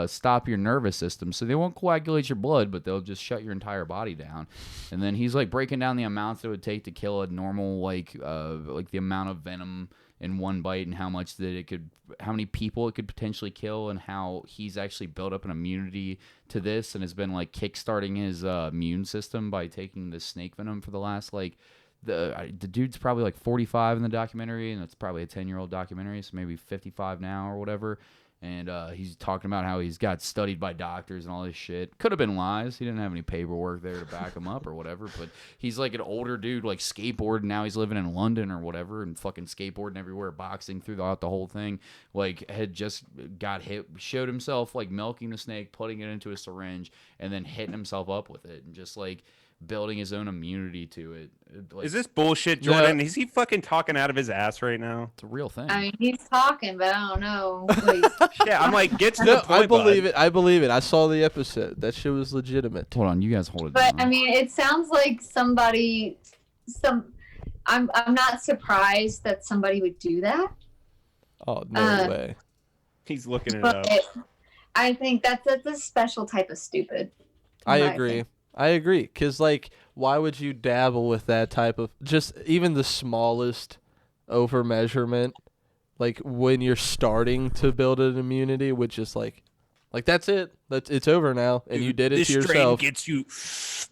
stop your nervous system, so they won't coagulate your blood, but they'll just shut your entire body down. And then he's like breaking down the amounts it would take to kill a normal like the amount of venom in one bite, and how many people it could potentially kill, and how he's actually built up an immunity to this and has been like kickstarting his immune system by taking the snake venom for the last like the dude's probably like 45 in the documentary, and it's probably a 10-year-old documentary, so maybe 55 now or whatever. And he's talking about how he's got studied by doctors and all this shit. Could have been lies. He didn't have any paperwork there to back him up or whatever. But he's like an older dude, like skateboarding. Now he's living in London or whatever, and fucking skateboarding everywhere, boxing throughout the whole thing. Like, had just got hit, showed himself like milking a snake, putting it into a syringe, and then hitting himself up with it, and just like building his own immunity to it. Like, is this bullshit, Jordan? Is he fucking talking out of his ass right now? It's a real thing. I mean, he's talking, but I don't know. Yeah, I'm like, get to the point. I believe it. I believe it. I saw the episode. That shit was legitimate. Hold on, you guys hold it But down. I mean, it sounds like I'm not surprised that somebody would do that. Oh, no way. He's looking it But up. I think that's a special type of stupid. I agree. I agree, because, like, why would you dabble with that type of, just even the smallest over measurement, like, when you're starting to build an immunity, which is, like, that's it. It's over now, and you did it to yourself.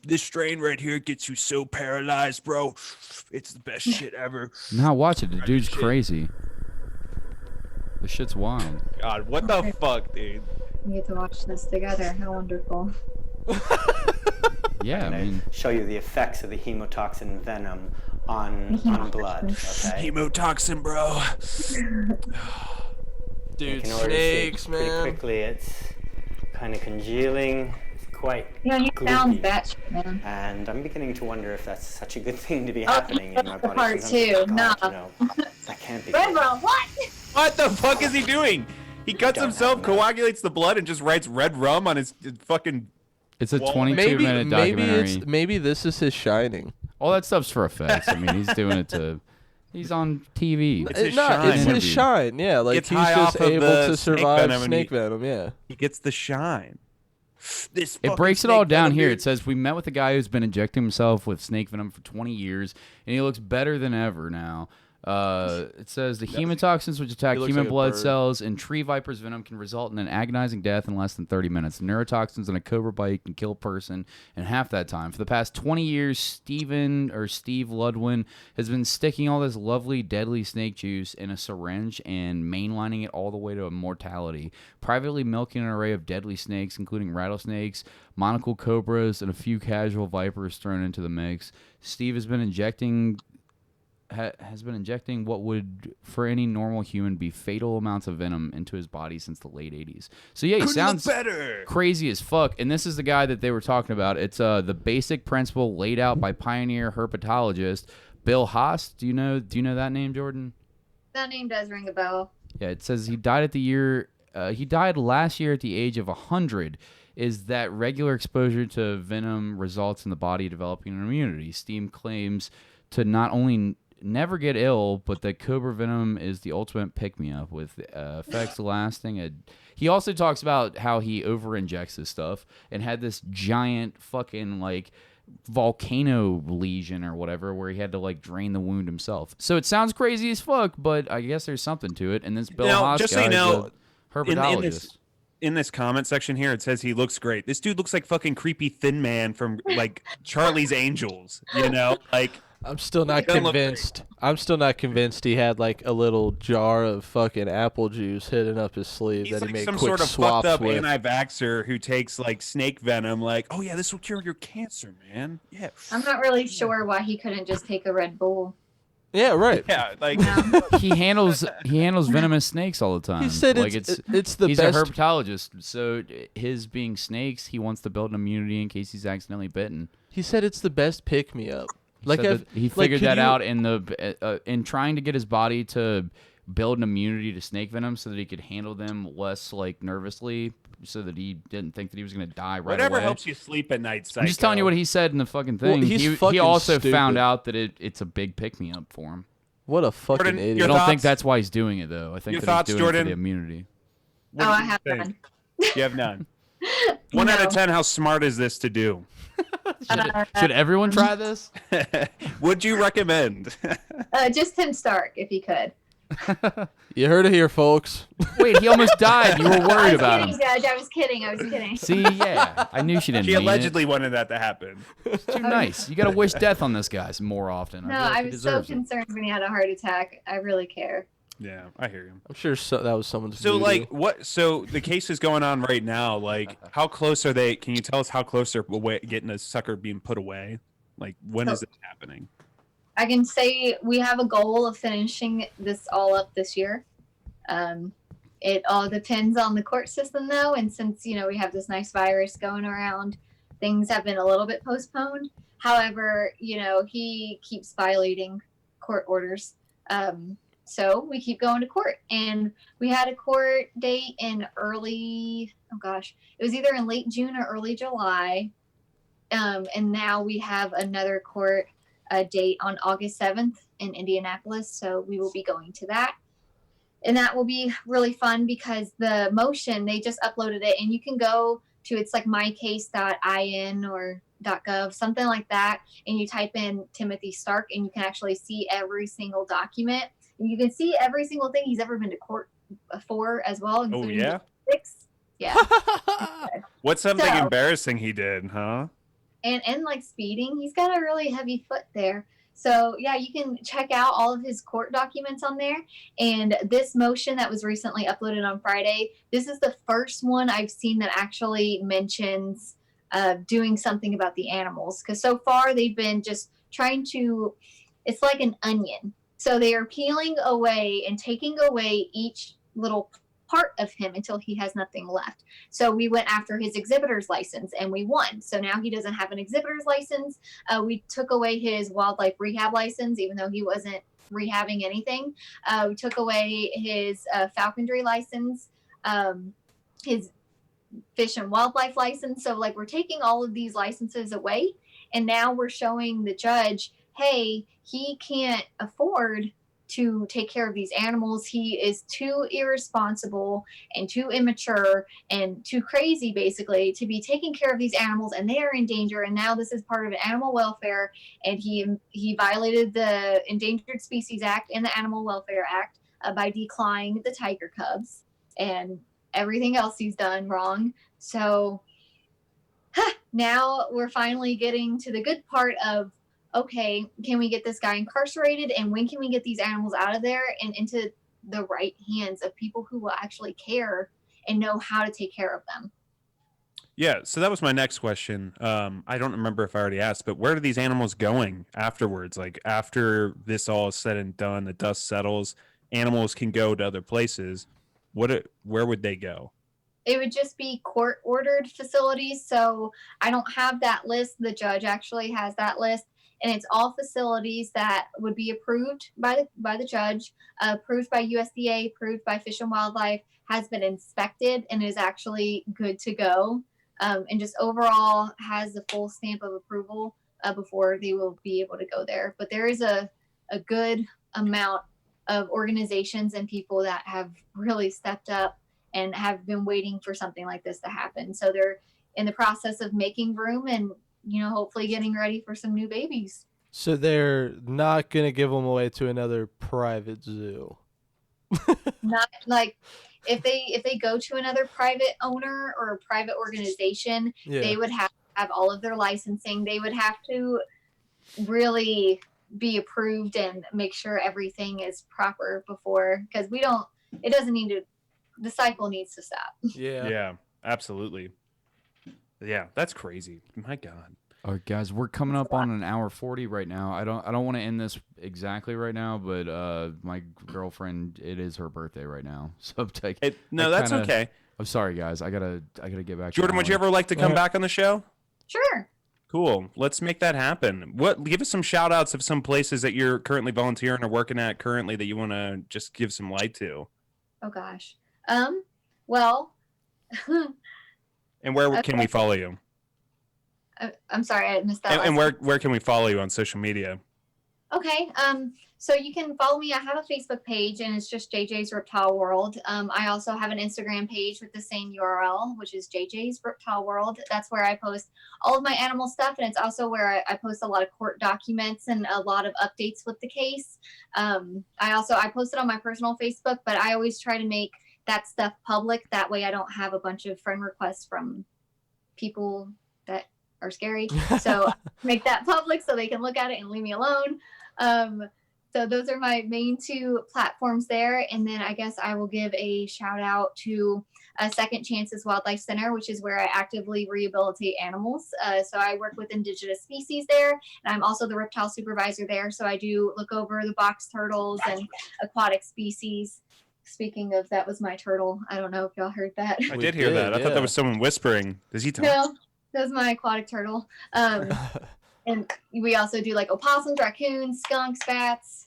This strain right here gets you so paralyzed, bro. It's the best shit ever. Now watch it. The dude's crazy. The shit's wild. God, what the fuck, dude? We get to watch this together. How wonderful. Yeah, I mean, show you the effects of the hemotoxin venom on blood. Okay. Hemotoxin, bro. Dude, You can already see snakes, pretty man. quickly, it's kind of congealing. It's quite Yeah, he sounds gloopy. that shit, man. And I'm beginning to wonder if that's such a good thing to be happening in my body. part Sometimes two. I'm No. like, God, that can't be Red good. Rum, what? What the fuck is he doing? He cuts Don't himself, have that. coagulates the blood, and just writes red rum on his fucking. it's a Well, 22-minute documentary. Maybe this is his shining. All that stuff's for effects. I mean, he's doing it to. He's on TV. It's his No, shine. it's his Interview. shine. Yeah, like Gets he's high just off of able the to snake survive venom and snake venom. Yeah. He gets the shine. This It fucking breaks it all snake down venom, here. dude. It says, we met with a guy who's been injecting himself with snake venom for 20 years, and he looks better than ever now. It says the hemotoxins which attack He looks human like a blood bird. cells in tree viper's venom can result in an agonizing death in less than 30 minutes. The neurotoxins in a cobra bite can kill a person in half that time. For the past 20 years, Steve Ludwin has been sticking all this lovely, deadly snake juice in a syringe and mainlining it all the way to mortality, privately milking an array of deadly snakes, including rattlesnakes, monocle cobras, and a few casual vipers thrown into the mix. Steve has been injecting what would, for any normal human, be fatal amounts of venom into his body since the late 80s. So yeah, he sounds crazy as fuck. And this is the guy that they were talking about. It's the basic principle laid out by pioneer herpetologist Bill Haas. Do you know that name, Jordan? That name does ring a bell. Yeah, it says he died last year at the age of 100. Is that regular exposure to venom results in the body developing an immunity. Steve claims to not only never get ill, but that cobra venom is the ultimate pick-me-up with effects lasting. He also talks about how he over-injects this stuff and had this giant fucking like volcano lesion or whatever where he had to like drain the wound himself. So it sounds crazy as fuck, but I guess there's something to it. And this Bill Haas just guy so you know, is a herpetologist. In this comment section here, it says he looks great. This dude looks like fucking creepy thin man from like Charlie's Angels, you know? Like, I'm still not convinced. I'm still not convinced he had like a little jar of fucking apple juice hidden up his sleeve he's that he like made some quick sort of swaps fucked up with. anti-vaxxer who takes like snake venom. Like, oh yeah, this will cure your cancer, man. Yeah. I'm not really sure why he couldn't just take a Red Bull. Yeah, right. Yeah, like he handles venomous snakes all the time. He said like it's the he's best. a herpetologist, so his being snakes, he wants to build an immunity in case he's accidentally bitten. He said it's the best pick me up. He figured that out in trying to get his body to build an immunity to snake venom so that he could handle them less like nervously, so that he didn't think that he was going to die right whatever away. helps you sleep at night. Psycho. I'm just telling you what he said in the fucking thing. Well, he also stupid. found out that it's a big pick me up for him. What a fucking Jordan, idiot! I don't think thoughts? that's why he's doing it though. I think Your that thoughts, he's doing it Jordan? for the immunity. What Oh, do I you have think? none. You have none. 1 out of 10. How smart is this to do? Should everyone try this? Would you recommend? Just Tim Stark, if he could. You heard it here, folks. Wait, he almost died. You were worried about him. I was kidding. I was kidding. See, yeah, I knew she didn't. She mean allegedly wanted that to happen. It's too nice. You got to wish death on this guy more often. No, feel like I he was so deserves it. concerned when he had a heart attack. I really care. Yeah, I hear you. I'm sure that was someone's. So, voodoo. like, what? So the case is going on right now. Like, how close are they? Can you tell us how close they're getting a sucker being put away? Like, when is it happening? I can say we have a goal of finishing this all up this year. It all depends on the court system, though, and since we have this nice virus going around, things have been a little bit postponed. However, he keeps violating court orders, so we keep going to court. And we had a court date in it was either in late June or early July, and now we have another court date on August 7th in Indianapolis, so we will be going to that. And that will be really fun because the motion, they just uploaded it, and you can go to, it's like mycase.in or .gov, something like that, and you type in Timothy Stark, and you can actually see every single document, and you can see every single thing he's ever been to court for as well. Oh, yeah? 6. Yeah. What's something So- embarrassing he did, huh? And like speeding, he's got a really heavy foot there. So yeah, you can check out all of his court documents on there. And this motion that was recently uploaded on Friday, this is the first one I've seen that actually mentions doing something about the animals. Because so far they've been just trying to, it's like an onion. So they are peeling away and taking away each little part of him until he has nothing left. So we went after his exhibitor's license and we won. So now he doesn't have an exhibitor's license. We took away his wildlife rehab license, even though he wasn't rehabbing anything. We took away his falconry license, his fish and wildlife license. So like we're taking all of these licenses away, and now we're showing the judge, hey, he can't afford to take care of these animals. He is too irresponsible and too immature and too crazy, basically, to be taking care of these animals, and they are in danger. And now this is part of animal welfare, and he violated the Endangered Species Act and the Animal Welfare Act by declawing the tiger cubs and everything else he's done wrong. So now we're finally getting to the good part of, okay, can we get this guy incarcerated, and when can we get these animals out of there and into the right hands of people who will actually care and know how to take care of them? Yeah, so that was my next question. I don't remember if I already asked, but where are these animals going afterwards? Like after this all is said and done, the dust settles, animals can go to other places. Where would they go? It would just be court-ordered facilities. So I don't have that list. The judge actually has that list. And it's all facilities that would be approved by the judge, approved by USDA, approved by Fish and Wildlife, has been inspected, and is actually good to go. And just overall has the full stamp of approval before they will be able to go there. But there is a good amount of organizations and people that have really stepped up and have been waiting for something like this to happen. So they're in the process of making room and, hopefully getting ready for some new babies. So they're not going to give them away to another private zoo. Not like if they go to another private owner or a private organization, they would have to have all of their licensing. They would have to really be approved and make sure everything is proper before, because the cycle needs to stop. Yeah, absolutely. Yeah, that's crazy. My God. All right, guys, we're coming up on an hour 40 right now. I don't want to end this exactly right now, but my girlfriend, it is her birthday right now, so that's okay. I'm sorry, guys. I gotta get back. Jordan, would you ever like to come back on the show? Sure. Cool. Let's make that happen. Give us some shout outs of some places that you're currently volunteering or working at currently that you want to just give some light to. Oh gosh. Well. And where can we follow you? I'm sorry, I missed that. And where can we follow you on social media? Okay. So you can follow me. I have a Facebook page, and it's just JJ's Reptile World. I also have an Instagram page with the same URL, which is JJ's Reptile World. That's where I post all of my animal stuff, and it's also where I post a lot of court documents and a lot of updates with the case. I post it on my personal Facebook, but I always try to make that stuff public. That way I don't have a bunch of friend requests from people that are scary. So make that public so they can look at it and leave me alone. So those are my main two platforms there. And then I guess I will give a shout out to Second Chances Wildlife Center, which is where I actively rehabilitate animals. So I work with indigenous species there, and I'm also the reptile supervisor there. So I do look over the box turtles and aquatic species. Speaking of, that was my turtle. I don't know if y'all heard that. I did hear that. I thought that was someone whispering. Does he talk? No, that was my aquatic turtle. And we also do like opossums, raccoons, skunks, bats,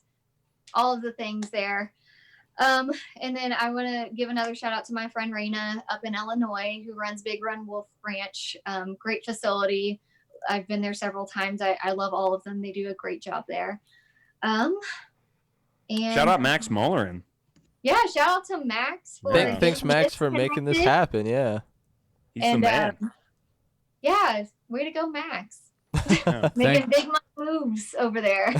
all of the things there. And then I want to give another shout out to my friend Raina up in Illinois, who runs Big Run Wolf Ranch. Great facility. I've been there several times. I love all of them. They do a great job there. And shout out Max Mullerin. Yeah, shout out to Max. Thanks, Max, for making this happen. Yeah. He's the man. Yeah, way to go, Max. Making big moves over there.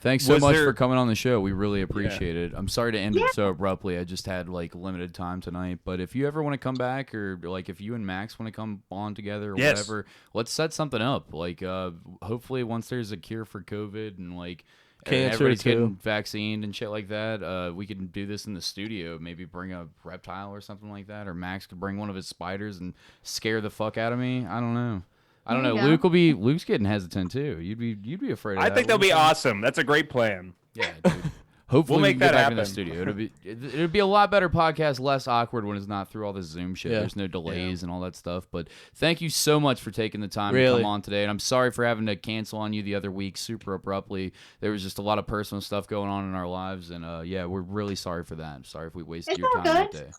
Thanks so much for coming on the show. We really appreciate it. I'm sorry to end it so abruptly. I just had like limited time tonight. But if you ever want to come back, or like if you and Max want to come on together or whatever, let's set something up. Like hopefully once there's a cure for COVID and like everybody's getting vaccinated and shit like that, we can do this in the studio. Maybe bring a reptile or something like that, or Max could bring one of his spiders and scare the fuck out of me. I don't know. Luke's getting hesitant too. You'd be afraid of that. I think that'll be awesome. That's a great plan. Yeah, dude. Hopefully we'll make that happen in the studio. It'll be a lot better podcast, less awkward when it's not through all this Zoom shit. There's no delays and all that stuff. But thank you so much for taking the time to come on today. And I'm sorry for having to cancel on you the other week super abruptly. There was just a lot of personal stuff going on in our lives, and we're really sorry for that. I'm sorry if we wasted your time that day.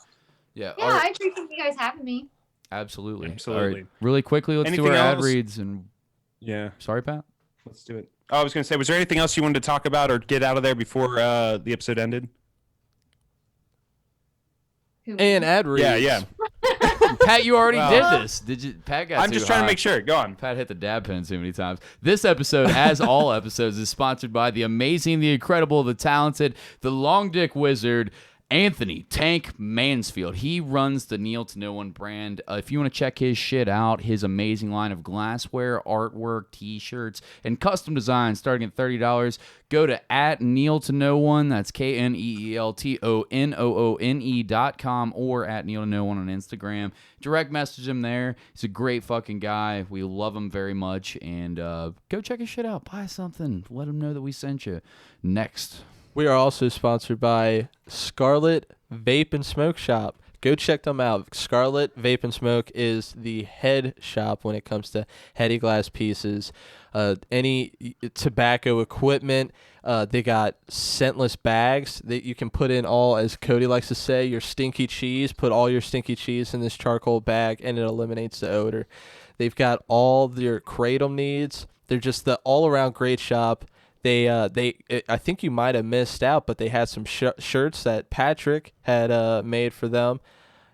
Yeah, I appreciate you guys having me. Absolutely. All right, really quickly, let's do our ad reads and. Yeah. Sorry, Pat. Let's do it. I was going to say, was there anything else you wanted to talk about or get out of there before the episode ended? And ad reads. Yeah. Pat, you already did this. Did you? Pat got I'm just trying to make sure. Go on. Pat hit the dab pen too many times. This episode, as all episodes, is sponsored by the amazing, the incredible, the talented, the long dick wizard, Anthony Tank Mansfield. He runs the Kneel to No One brand. If you want to check his shit out, his amazing line of glassware, artwork, t-shirts, and custom designs starting at $30, go to @KneelToNoOne. That's KneelToNoone.com or @KneelToNoOne on Instagram. Direct message him there. He's a great fucking guy. We love him very much. And go check his shit out. Buy something. Let him know that we sent you. Next. We are also sponsored by Scarlet Vape and Smoke Shop. Go check them out. Scarlet Vape and Smoke is the head shop when it comes to heady glass pieces, any tobacco equipment. They got scentless bags that you can put in all, as Cody likes to say, your stinky cheese. Put all your stinky cheese in this charcoal bag, and it eliminates the odor. They've got all your kratom needs. They're just the all-around great shop. I think you might have missed out, but they had some shirts that Patrick had made for them,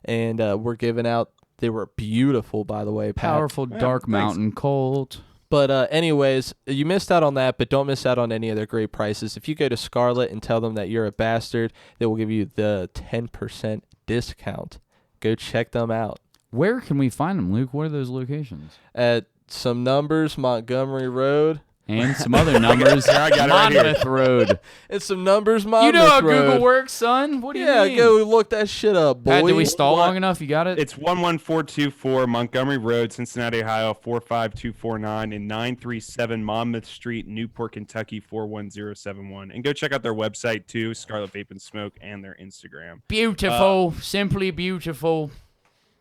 and we're giving out. They were beautiful, by the way. Pat. Powerful Dark Mountain Colt. But anyways, you missed out on that, but don't miss out on any of their great prices. If you go to Scarlet and tell them that you're a bastard, they will give you the 10% discount. Go check them out. Where can we find them, Luke? What are those locations? At Some Numbers, Montgomery Road. And some other numbers. I got it right here. Monmouth Road. It's Some Numbers, Monmouth You know how Road. Google works, son. What do you mean? Yeah, go look that shit up, boy. Pat, did we stall long enough? You got it? It's 11424 Montgomery Road, Cincinnati, Ohio, 45249, and 937 Monmouth Street, Newport, Kentucky, 41071. And go check out their website, too, Scarlet Vape and Smoke, and their Instagram. Beautiful. Simply beautiful.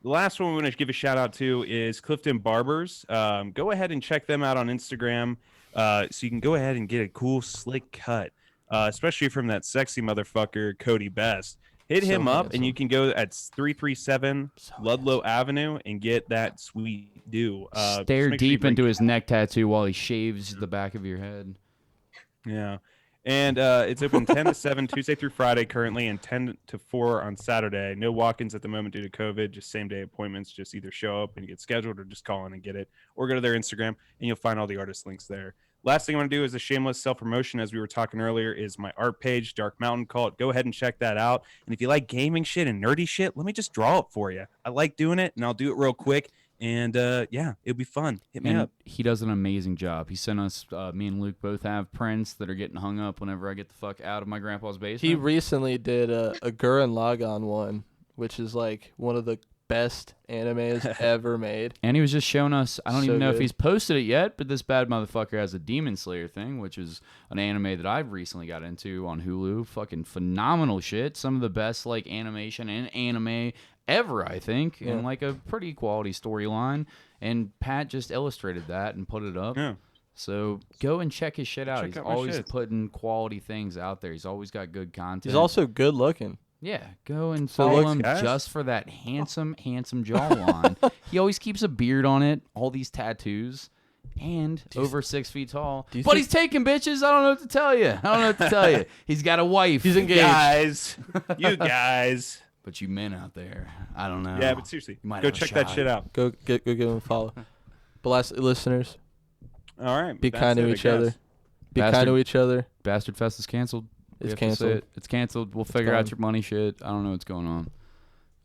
The last one we want to give a shout out to is Clifton Barbers. Go ahead and check them out on Instagram. So you can go ahead and get a cool, slick cut, especially from that sexy motherfucker, Cody Best. Hit him up, and you can go at 337 Ludlow Avenue and get that sweet do. Stare deep into his neck tattoo while he shaves the back of your head. Yeah. And it's open 10 to 7 Tuesday through Friday currently, and 10 to 4 on Saturday. No walk-ins at the moment due to COVID, just same-day appointments. Just either show up and get scheduled or just call in and get it, or go to their Instagram, and you'll find all the artist links there. Last thing I want to do is a shameless self-promotion, as we were talking earlier, is my art page, Dark Mountain Cult. Go ahead and check that out. And if you like gaming shit and nerdy shit, let me just draw it for you. I like doing it, and I'll do it real quick. And, yeah, it'll be fun. Hit me up. He does an amazing job. He sent us, me and Luke both have prints that are getting hung up whenever I get the fuck out of my grandpa's basement. He recently did a Gurren Lagann one, which is like one of the best animes ever made. And he was just showing us, I don't even know if good. he's posted it yet, but this bad motherfucker has a Demon Slayer thing, which is an anime that I've recently got into on Hulu. Fucking phenomenal shit. Some of the best, like, animation and anime ever, I think, and like a pretty quality storyline. And Pat just illustrated that and put it up. Yeah. So go and check his shit out. Check He's out my always shit. putting quality things out there. He's always got good content. He's also good looking. Yeah, go and So follow looks, him guys. just for that handsome jawline. He always keeps a beard on it, all these tattoos, and over 6 feet tall. you But think- he's taking bitches. I don't know what to tell you. He's got a wife. He's engaged. You guys. But you men out there, I don't know. Yeah, but seriously, You might go have a check that shot. shit out. Go give him a follow. Bless listeners. All right. Be that's kind it, to I each other. guess. Be Bastard. kind to each other. Bastard Fest is canceled. We It's have to say canceled. it. It's canceled. We'll figure out done. your money shit. I don't know what's going on.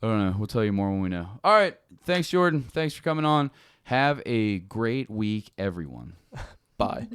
I don't know. We'll tell you more when we know. All right. Thanks, Jordan. Thanks for coming on. Have a great week, everyone. Bye.